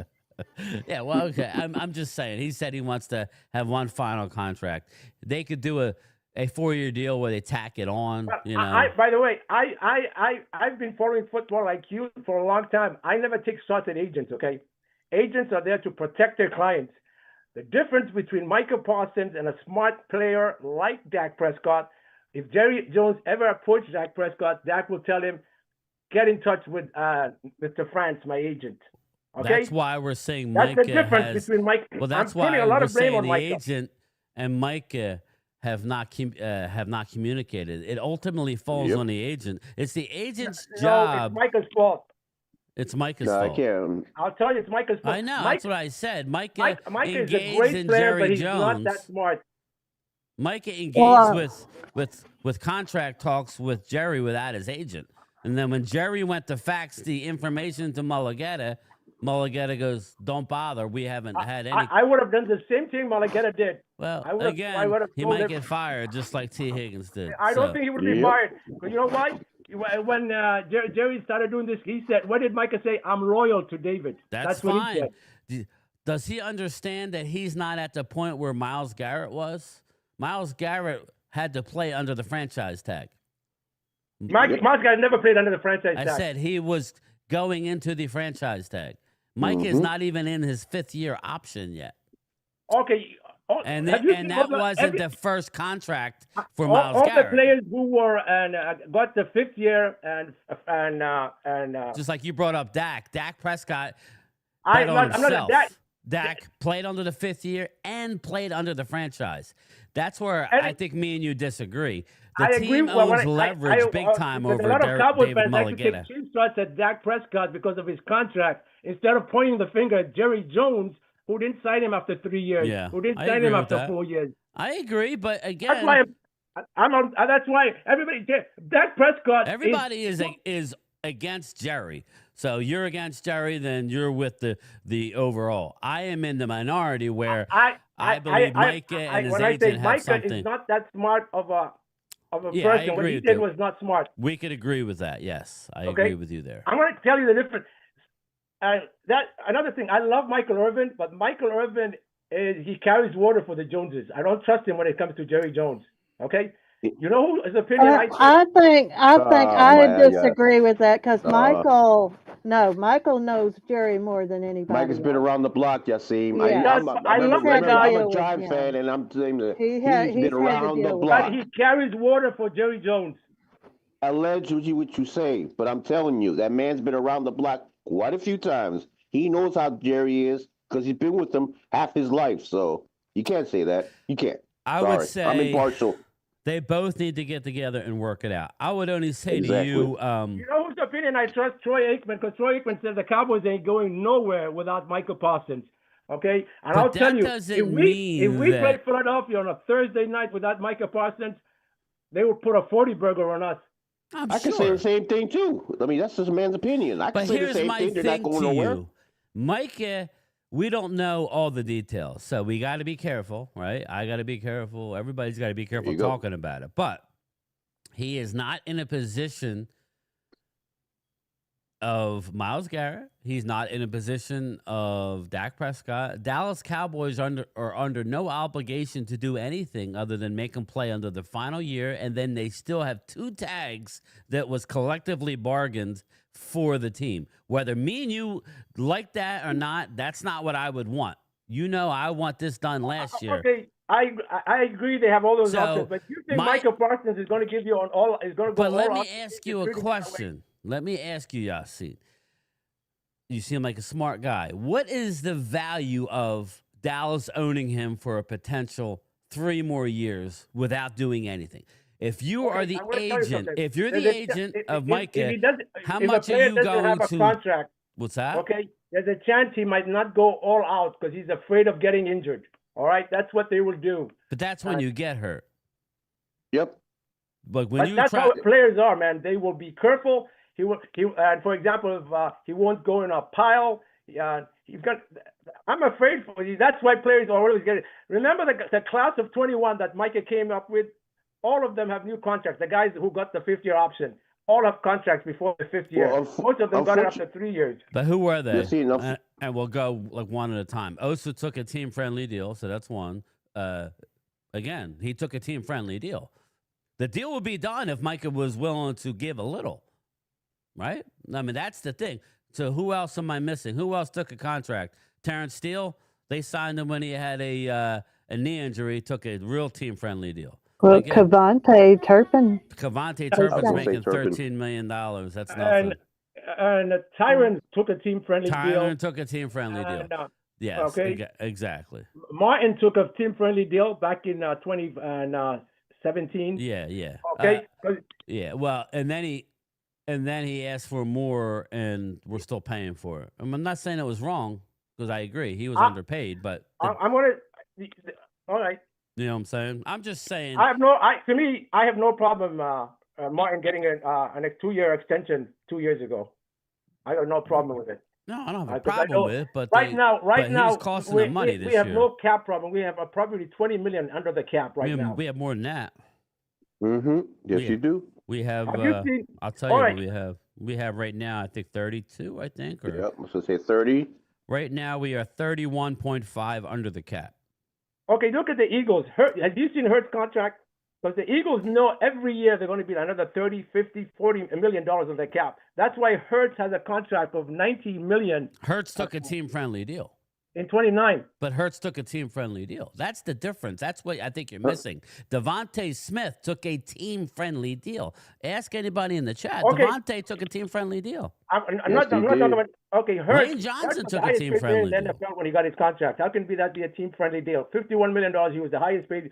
Speaker 1: Yeah, well, okay. I'm just saying. He said he wants to have one final contract. They could do a 4-year deal where they tack it on.
Speaker 11: By the way, I've been following football like you for a long time. I never take shots at agents. Okay, Agents are there to protect their clients. The difference between Micah Parsons and a smart player like Dak Prescott, if Jerry Jones ever approached Dak Prescott, Dak will tell him, get in touch with Mr. France, my agent. Okay?
Speaker 1: That's why we're saying
Speaker 11: That's
Speaker 1: Micah
Speaker 11: the difference
Speaker 1: has.
Speaker 11: between Mike.
Speaker 1: Well, that's
Speaker 11: I'm putting
Speaker 1: why
Speaker 11: a lot
Speaker 1: we're
Speaker 11: of blame
Speaker 1: saying
Speaker 11: on
Speaker 1: the
Speaker 11: Micah.
Speaker 1: agent and Micah have not communicated. It ultimately falls on the agent. It's the agent's job.
Speaker 11: It's Micah's fault.
Speaker 1: It's Micah's
Speaker 10: No, I
Speaker 1: fault.
Speaker 10: can't.
Speaker 11: I'll tell you, it's Micah's fault.
Speaker 1: I know.
Speaker 11: Mike,
Speaker 1: that's what I said. Micah
Speaker 11: is a
Speaker 1: engaged
Speaker 11: great
Speaker 1: in
Speaker 11: player,
Speaker 1: Jerry
Speaker 11: but he's
Speaker 1: Jones.
Speaker 11: not that smart.
Speaker 1: Micah engaged with contract talks with Jerry without his agent. And then when Jerry went to fax the information to Mulligetta goes, don't bother. We haven't had any.
Speaker 11: I would have done the same thing Mulligetta did.
Speaker 1: Well,
Speaker 11: I
Speaker 1: he might get fired just like T. Higgins did.
Speaker 11: I don't think he would be fired. But you know why? When Jerry started doing this, he said, what did Micah say? I'm loyal to David.
Speaker 1: That's
Speaker 11: what
Speaker 1: fine.
Speaker 11: he said.
Speaker 1: Does he understand that he's not at the point where Myles Garrett was? Myles Garrett had to play under the franchise tag.
Speaker 11: Myles Garrett never played under the franchise tag.
Speaker 1: I said he was going into the franchise tag. Mike is not even in his 5th-year option yet.
Speaker 11: Okay.
Speaker 1: And that wasn't the first contract for Myles
Speaker 11: all
Speaker 1: Garrett.
Speaker 11: the players who were and got the 5th year and
Speaker 1: just like you brought up Dak Prescott.
Speaker 11: I'm not
Speaker 1: Dak played under the 5th year and played under the franchise. That's where I think me and you disagree. The team owns leverage big time over
Speaker 11: a lot of Cowboys
Speaker 1: David
Speaker 11: fans like to take cheap shots at Dak Prescott because of his contract instead of pointing the finger at Jerry Jones, who didn't sign him after 3 years, who didn't sign him after 4 years.
Speaker 1: I agree, but again,
Speaker 11: that's why that's why everybody Dak Prescott.
Speaker 1: Everybody is against Jerry. So you're against Jerry, then you're with the overall. I am in the minority where I believe Micah and his agent have
Speaker 11: Micah
Speaker 1: something.
Speaker 11: is not that smart of a person. What he did was not smart.
Speaker 1: We could agree with that. Yes, I agree with you there.
Speaker 11: I'm going to tell you the difference. Another thing, I love Michael Irvin, but Michael Irvin he carries water for the Joneses. I don't trust him when it comes to Jerry Jones. Okay. You know who his opinion?
Speaker 6: I think I disagree with that because Michael knows Jerry more than anybody.
Speaker 10: Mike has been around the block, Yasim.
Speaker 6: Yeah.
Speaker 10: I'm a Giant fan, and I'm saying that he's been around the block.
Speaker 11: But he carries water for Jerry Jones.
Speaker 10: Allegedly, what you say, but I'm telling you, that man's been around the block quite a few times. He knows how Jerry is because he's been with him half his life. So you can't say that. You can't.
Speaker 1: I would say
Speaker 10: I'm impartial.
Speaker 1: They both need to get together and work it out. I would only say to you,
Speaker 11: you know whose opinion I trust? Troy Aikman, because Troy Aikman says the Cowboys ain't going nowhere without Michael Parsons. Okay, and I'll tell you, if we played Philadelphia on a Thursday night without Michael Parsons, they would put a 40 burger on us.
Speaker 10: I can say the same thing too. I mean, that's just a man's opinion. I can say the same thing. They're not going nowhere.
Speaker 1: Micah, we don't know all the details, so we got to be careful, right? I got to be careful. Everybody's got to be careful talking about it. But he is not in a position of Myles Garrett. He's not in a position of Dak Prescott. Dallas Cowboys are under no obligation to do anything other than make him play under the final year, and then they still have 2 tags that was collectively bargained for the team. Whether me and you like that or not, that's not what I would want. You know, I want this done last year.
Speaker 11: Okay, I agree. They have all those options, but you think Michael Parsons is going to give you on all? Is going to go?
Speaker 1: But let me ask you a question. Let me ask you, Yasin. You seem like a smart guy. What is the value of Dallas owning him for a potential 3 more years without doing anything? If you are the agent, if you're the agent of Micah, how much are you going to?
Speaker 11: Contract,
Speaker 1: what's that?
Speaker 11: Okay, there's a chance he might not go all out because he's afraid of getting injured. All right, that's what they will do.
Speaker 1: But that's when you get hurt.
Speaker 10: Yep.
Speaker 1: But when
Speaker 11: that's how players are, man. They will be careful. He will. For example, if he won't go in a pile. He's got. I'm afraid for you. That's why players are always getting. Remember the class of 21 that Micah came up with. All of them have new contracts. The guys who got the 5th-year option all have contracts before the 5th year. Most of them got it after 3 years.
Speaker 1: But who were they?
Speaker 10: And
Speaker 1: we'll go like one at a time. Osa took a team-friendly deal, so that's one. Again, he took a team-friendly deal. The deal would be done if Micah was willing to give a little, right? I mean, that's the thing. So who else am I missing? Who else took a contract? Terrence Steele. They signed him when he had a knee injury. Took a real team-friendly deal.
Speaker 6: Well, Cavante Turpin.
Speaker 1: Cavante Turpin's making $13 million. That's nothing.
Speaker 11: And Tyron took a team-friendly deal.
Speaker 1: Tyron took a team-friendly deal. Yes,
Speaker 11: okay.
Speaker 1: Exactly.
Speaker 11: Martin took a team-friendly deal back in 2017.
Speaker 1: Yeah.
Speaker 11: Okay.
Speaker 1: Yeah. Well, and then he asked for more, and we're still paying for it. I'm not saying it was wrong because I agree he was underpaid, but
Speaker 11: I'm gonna. All right.
Speaker 1: You know what I'm saying? I'm just saying.
Speaker 11: I have no problem. Martin getting a 2-year extension 2 years ago. I have no problem with it.
Speaker 1: No, I don't have a problem with it, but
Speaker 11: right now,
Speaker 1: he's costing them money this
Speaker 11: year. We have
Speaker 1: year.
Speaker 11: no cap problem. We have probably $20 million under the cap now.
Speaker 1: We have more than that.
Speaker 10: Yes, you do.
Speaker 1: We have. I'll tell you what we have. We have right now, I think 32. I think. Or,
Speaker 10: yep. So say 30.
Speaker 1: Right now, we are 31.5 under the cap.
Speaker 11: Okay, look at the Eagles. Have you seen Hurts' contract? Because the Eagles know every year they're going to be another 30, 50, $40 million on the cap. That's why Hurts has a contract of $90 million.
Speaker 1: Hurts took a team-friendly deal.
Speaker 11: In 29.
Speaker 1: But Hurts took a team-friendly deal. That's the difference. That's what I think you're missing. Devontae Smith took a team-friendly deal. Ask anybody in the chat. Okay. Devontae took a team-friendly deal.
Speaker 11: I'm not talking about. Okay, Hurts.
Speaker 1: Wayne Johnson took a team-friendly deal.
Speaker 11: NFL when he got his contract. How can that be a team-friendly deal? $51 million. He was the highest paid.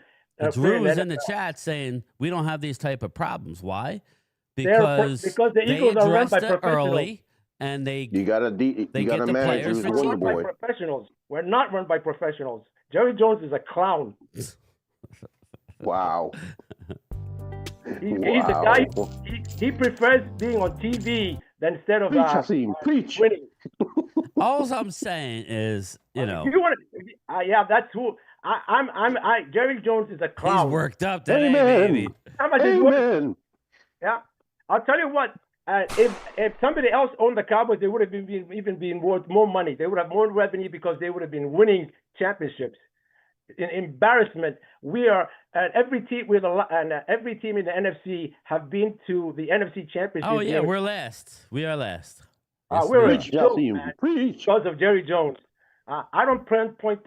Speaker 1: Drew is in the chat saying we don't have these type of problems. Why?
Speaker 11: Because the Eagles are run by professionals.
Speaker 1: Early. And they
Speaker 10: gotta manage who's the Wonder Boy.
Speaker 11: Professionals. We're not run by professionals. Jerry Jones is a clown.
Speaker 10: Wow.
Speaker 11: He's a guy. He prefers being on TV than instead of
Speaker 10: preach.
Speaker 11: Winning.
Speaker 1: All I'm saying is,
Speaker 11: If you want to, that's who. Jerry Jones is a clown.
Speaker 1: He's worked up today, baby.
Speaker 10: Amen.
Speaker 11: Yeah, I'll tell you what. If somebody else owned the Cowboys, they would have been worth more money. They would have more revenue because they would have been winning championships. In embarrassment, we are every team every team in the NFC have been to the NFC Championship.
Speaker 1: Oh yeah, we're last. We are last.
Speaker 11: We're because of Jerry Jones. I don't point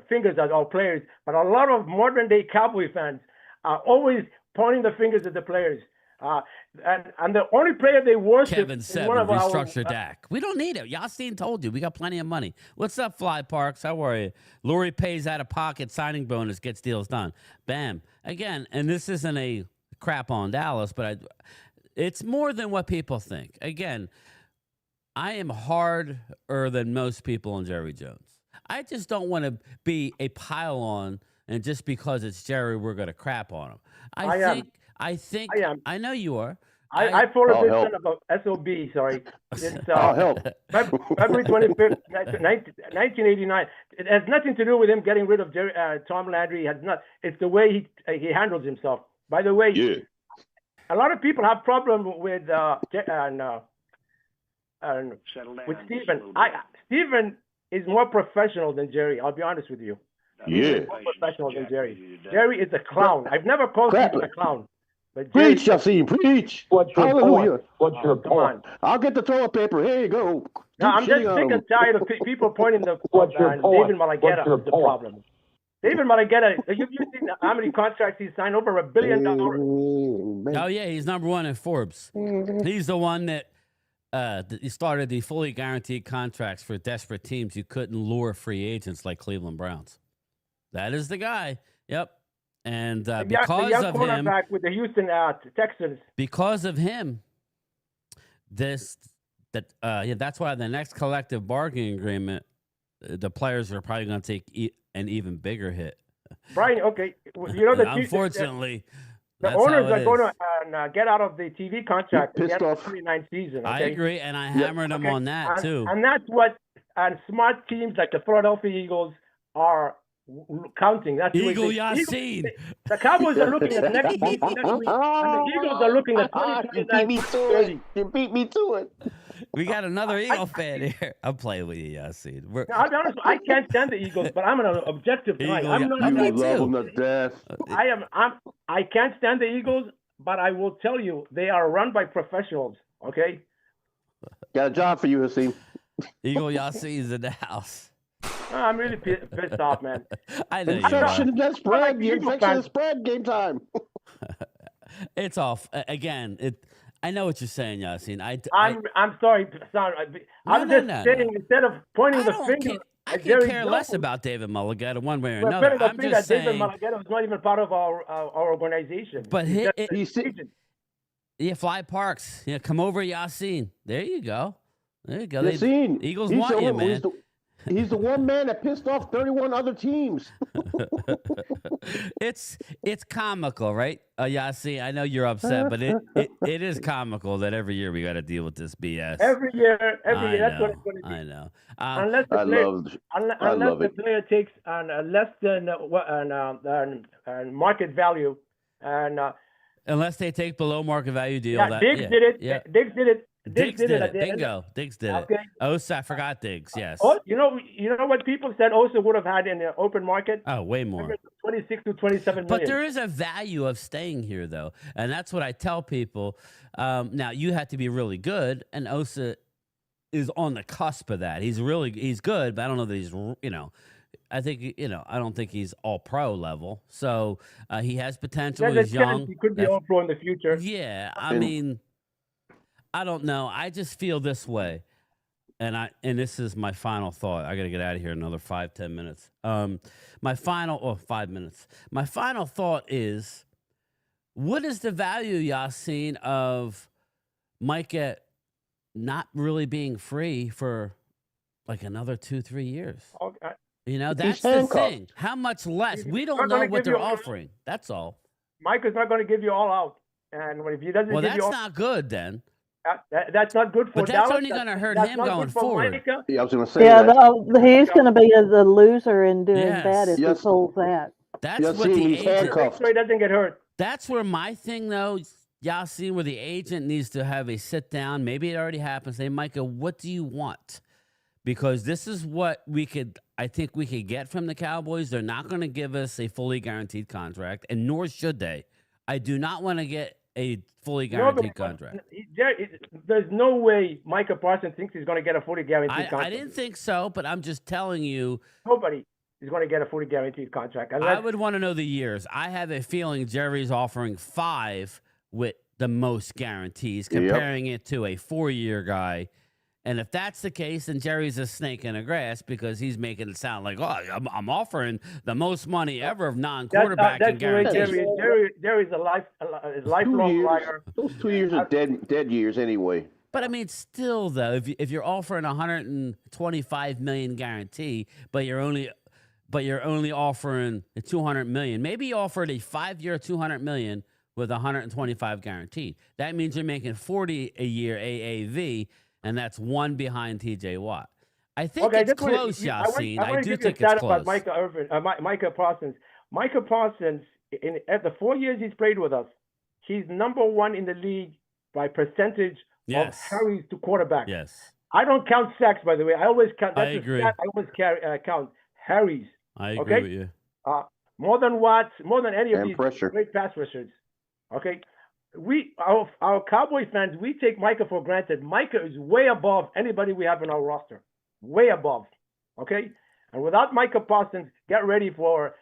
Speaker 11: fingers at all players, but a lot of modern day Cowboy fans are always pointing the fingers at the players. And the only player they worship
Speaker 1: Kevin Seven, restructure Dak. We don't need it. Yassine told you. We got plenty of money. What's up, Fly Parks? How are you? Lori pays out of pocket signing bonus, gets deals done. Bam. Again, and this isn't a crap on Dallas, but it's more than what people think. Again, I am harder than most people on Jerry Jones. I just don't want to be a pile-on, and just because it's Jerry, we're going to crap on him. I know you are.
Speaker 11: I follow this son of a SOB, sorry. It's February 25th, 1989. It has nothing to do with him getting rid of Tom Landry. It's the way he handles himself. By the way, a lot of people have problem with Stephen. Stephen is more professional than Jerry. I'll be honest with you.
Speaker 10: Yeah.
Speaker 11: More professional than Jerry. Jerry is a clown. I've never called him a clown. But
Speaker 10: preach, Yassine, preach. Hallelujah.
Speaker 11: What's your point?
Speaker 10: I'll get the toilet paper. Here you go.
Speaker 11: No, I'm just sick and tired of people pointing the David Malagueta is the problem. David Malagueta, you've seen how many contracts he signed? Over $1 billion.
Speaker 1: Oh, yeah, he's number one in Forbes. He's the one that he started the fully guaranteed contracts for desperate teams. You couldn't lure free agents like Cleveland Browns. That is the guy. Yep. And because of him,
Speaker 11: with the Houston Texans.
Speaker 1: Because of him, that's why the next collective bargaining agreement, the players are probably going to take an even bigger hit.
Speaker 11: Brian, okay, you know that
Speaker 1: unfortunately,
Speaker 11: the owners are going to get out of the TV contract at the end of the 29th season. Okay?
Speaker 1: I agree, and I hammered them on that too.
Speaker 11: And that's what smart teams like the Philadelphia Eagles are counting. That's
Speaker 1: Eagle Yassine.
Speaker 11: The Cowboys are looking at next week, and the Eagles are looking at 2029.
Speaker 10: You beat me to it.
Speaker 1: We got another Eagle fan here. I'm playing with you, Yassine.
Speaker 11: I'll be honest. I can't stand the Eagles, but I'm an objective guy. I'm not.
Speaker 10: You love them to death.
Speaker 11: I can't stand the Eagles, but I will tell you they are run by professionals. Okay.
Speaker 10: Got a job for you, Hasim.
Speaker 1: Eagle Yassine's in the house.
Speaker 11: I'm really pissed off, man.
Speaker 1: I know
Speaker 10: Infection
Speaker 1: you are.
Speaker 10: and spread. The infection and spread. Game time.
Speaker 1: It's off again. I know what you're saying, Yassine.
Speaker 11: I'm sorry. I'm just saying instead of pointing the finger.
Speaker 1: I can care less about David Mulligata one way or another. I'm just saying.
Speaker 11: David Mulligata was not even part of our organization.
Speaker 1: But Fly Parks. Yeah, come over, Yassine. There you go. There you go.
Speaker 10: Yassine,
Speaker 1: Eagles want you, man.
Speaker 10: He's the one man that pissed off 31 other teams.
Speaker 1: It's comical, right? Yassine, I know you're upset, but it is comical that every year we got to deal with this BS.
Speaker 11: Every year, that's what it's going to be.
Speaker 1: I know.
Speaker 11: Unless the player takes less than market value, and
Speaker 1: unless they take below market value deal.
Speaker 11: Yeah, Diggs did it.
Speaker 1: Yeah.
Speaker 11: Diggs did it.
Speaker 1: Diggs did it. Bingo. Diggs did it. Oh, I forgot Diggs. Yes.
Speaker 11: Oh, you know what people said Osa would have had in the open market?
Speaker 1: Oh, way more.
Speaker 11: 26 to 27 million.
Speaker 1: But there is a value of staying here, though, and that's what I tell people. Now you have to be really good, and Osa is on the cusp of that. He's good, but I don't know that he's I think I don't think he's all pro level. So he has potential. He's young.
Speaker 11: He could be all pro in the future.
Speaker 1: Yeah, I mean. I don't know. I just feel this way. And this is my final thought. I got to get out of here in another 5-10 minutes. 5 minutes. My final thought is, what is the value, Yassine, of Micah not really being free for like another 2-3 years?
Speaker 11: Okay.
Speaker 1: That's the thing. How much less? We don't know what they're offering. That's all.
Speaker 11: Micah's not going to give you all out. And if he doesn't give you all...
Speaker 1: Well, that's not good then.
Speaker 11: That's not good for
Speaker 1: But that's only going to hurt him going forward.
Speaker 10: Yeah, I was going to say
Speaker 6: he's going to be the loser in doing that if he pulls that.
Speaker 1: That's what the agent...
Speaker 11: So he doesn't get hurt.
Speaker 1: That's where my thing, though, Yassine, where the agent needs to have a sit down. Maybe it already happened. Say, Micah, what do you want? Because this is what I think we could get from the Cowboys. They're not going to give us a fully guaranteed contract, and nor should they. I do not want to get a fully guaranteed contract.
Speaker 11: There's no way Micah Parsons thinks he's going to get a fully guaranteed contract.
Speaker 1: I didn't think so, but I'm just telling you.
Speaker 11: Nobody is going to get a fully guaranteed contract.
Speaker 1: I would want to know the years. I have a feeling Jerry's offering 5 with the most guarantees, comparing it to a 4-year guy. And if that's the case, then Jerry's a snake in the grass because he's making it sound like, I'm offering the most money ever of non-quarterback and guarantees.
Speaker 11: Jerry's a lifelong liar.
Speaker 10: Those 2 years are dead years anyway.
Speaker 1: But I mean, still though, if you're offering $125 million guarantee, but you're only offering a $200 million, maybe you offered a 5-year $200 million with $125 guaranteed. That means you're making $40 a year AAV. And that's one behind TJ Watt. I think it's close, Yassine. I do think it's close.
Speaker 11: About Micah Parsons. Micah Parsons, at the 4 years he's played with us, he's number 1 in the league by percentage of carries to quarterback.
Speaker 1: Yes.
Speaker 11: I don't count sacks, by the way. I always count. That's
Speaker 1: I agree.
Speaker 11: I always count harries.
Speaker 1: I agree with you.
Speaker 11: More than Watts, more than any of these
Speaker 10: pressure.
Speaker 11: great pass rushers. Okay. Our Cowboy fans, we take Micah for granted. Micah is way above anybody we have in our roster. Way above. Okay? And without Micah Parsons, get ready for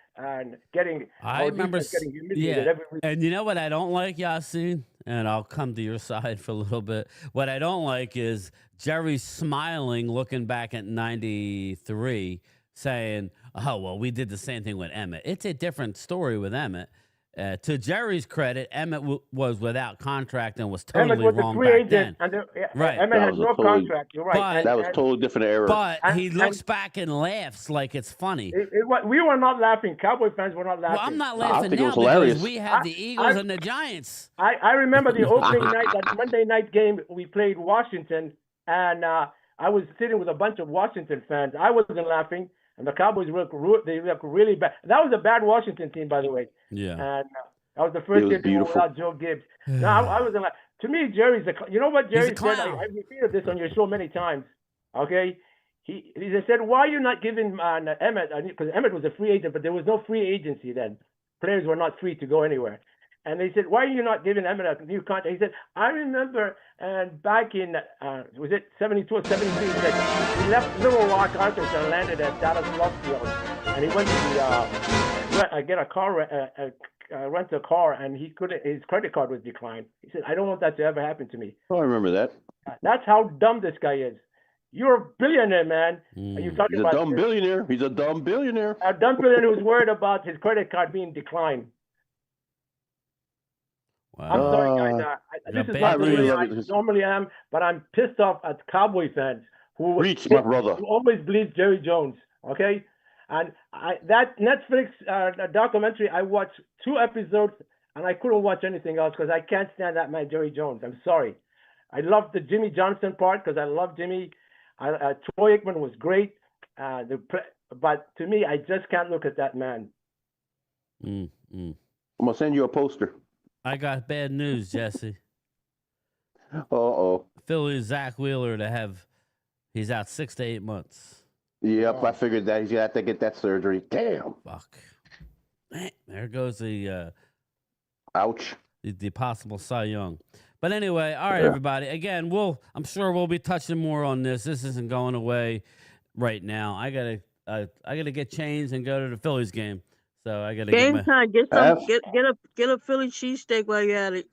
Speaker 11: getting humiliated every week.
Speaker 1: And you know what I don't like, Yassine? And I'll come to your side for a little bit. What I don't like is Jerry smiling, looking back at 93, saying, oh, well, we did the same thing with Emmett. It's a different story with Emmett. To Jerry's credit, Emmett was without contract and was totally wrong back then.
Speaker 11: Right. Emmett had no contract. You're right.
Speaker 10: That was a totally different era.
Speaker 1: But he looks back and laughs like it's funny.
Speaker 11: We were not laughing. Cowboy fans were not laughing.
Speaker 1: Well, I'm not laughing now because we have the Eagles and the Giants.
Speaker 11: I remember the opening night, that Monday night game, we played Washington, and I was sitting with a bunch of Washington fans. I wasn't laughing. And the Cowboys look really bad. That was a bad Washington team, by the way.
Speaker 1: Yeah.
Speaker 11: And that was the first game without Joe Gibbs. No, I wasn't like. To me, Jerry's you know what Jerry said? I repeated this on your show many times. Okay. He said, why are you not giving Emmett? Because Emmett was a free agent, but there was no free agency then. Players were not free to go anywhere. And they said, why are you not giving Emmett a new contract? He said, I remember, and back in, was it 72 or 73, he said, he left Little Rock, Arkansas, and landed at Dallas Love Field. And he went to get a car, rent a car, and he couldn't, his credit card was declined. He said, I don't want that to ever happen to me.
Speaker 10: Oh, I remember that.
Speaker 11: That's how dumb this guy is. You're a billionaire, man. Are you talking
Speaker 10: He's
Speaker 11: about
Speaker 10: a dumb billionaire. He's a dumb billionaire.
Speaker 11: a dumb billionaire who's worried about his credit card being declined.
Speaker 1: Wow.
Speaker 11: I'm sorry, guys. This is not the way I normally am, but I'm pissed off at Cowboy fans who
Speaker 10: my brother.
Speaker 11: Who always believes Jerry Jones. Okay, and that Netflix documentary, I watched 2 episodes and I couldn't watch anything else because I can't stand that man Jerry Jones. I'm sorry. I loved the Jimmy Johnson part because I love Jimmy. Troy Aikman was great, but to me, I just can't look at that man.
Speaker 10: I'm gonna send you a poster.
Speaker 1: I got bad news, Jesse.
Speaker 10: Uh-oh.
Speaker 1: Philly's Zach Wheeler he's out 6 to 8 months.
Speaker 10: Yep, I figured that he's gonna have to get that surgery. Damn.
Speaker 1: Fuck. Man, there goes the
Speaker 10: ouch.
Speaker 1: The possible Cy Young. But anyway, all right, everybody. Again, I'm sure we'll be touching more on this. This isn't going away right now. I gotta get changed and go to the Phillies game. So I gotta
Speaker 3: game time. Get a Philly cheesesteak while you're at it.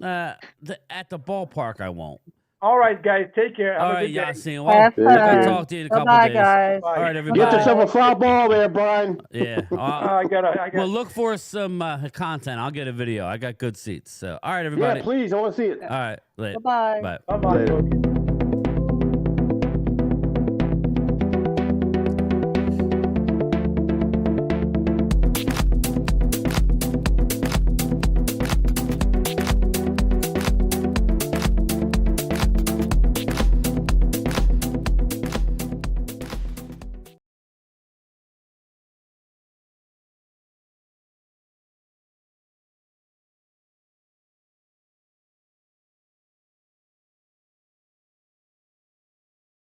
Speaker 1: At the ballpark, I won't.
Speaker 11: All right, guys, take care.
Speaker 1: All right, Yasin. Well, I'll talk to you in a couple days.
Speaker 6: Guys.
Speaker 1: All right, everybody.
Speaker 10: Get yourself a fly ball there, Brian.
Speaker 1: Yeah.
Speaker 11: I got.
Speaker 1: Well, look for some content. I'll get a video. I got good seats. So, all right, everybody.
Speaker 10: Yeah, please. I want to see it.
Speaker 1: All right. Later.
Speaker 6: Bye-bye.
Speaker 1: Bye.
Speaker 11: Bye-bye.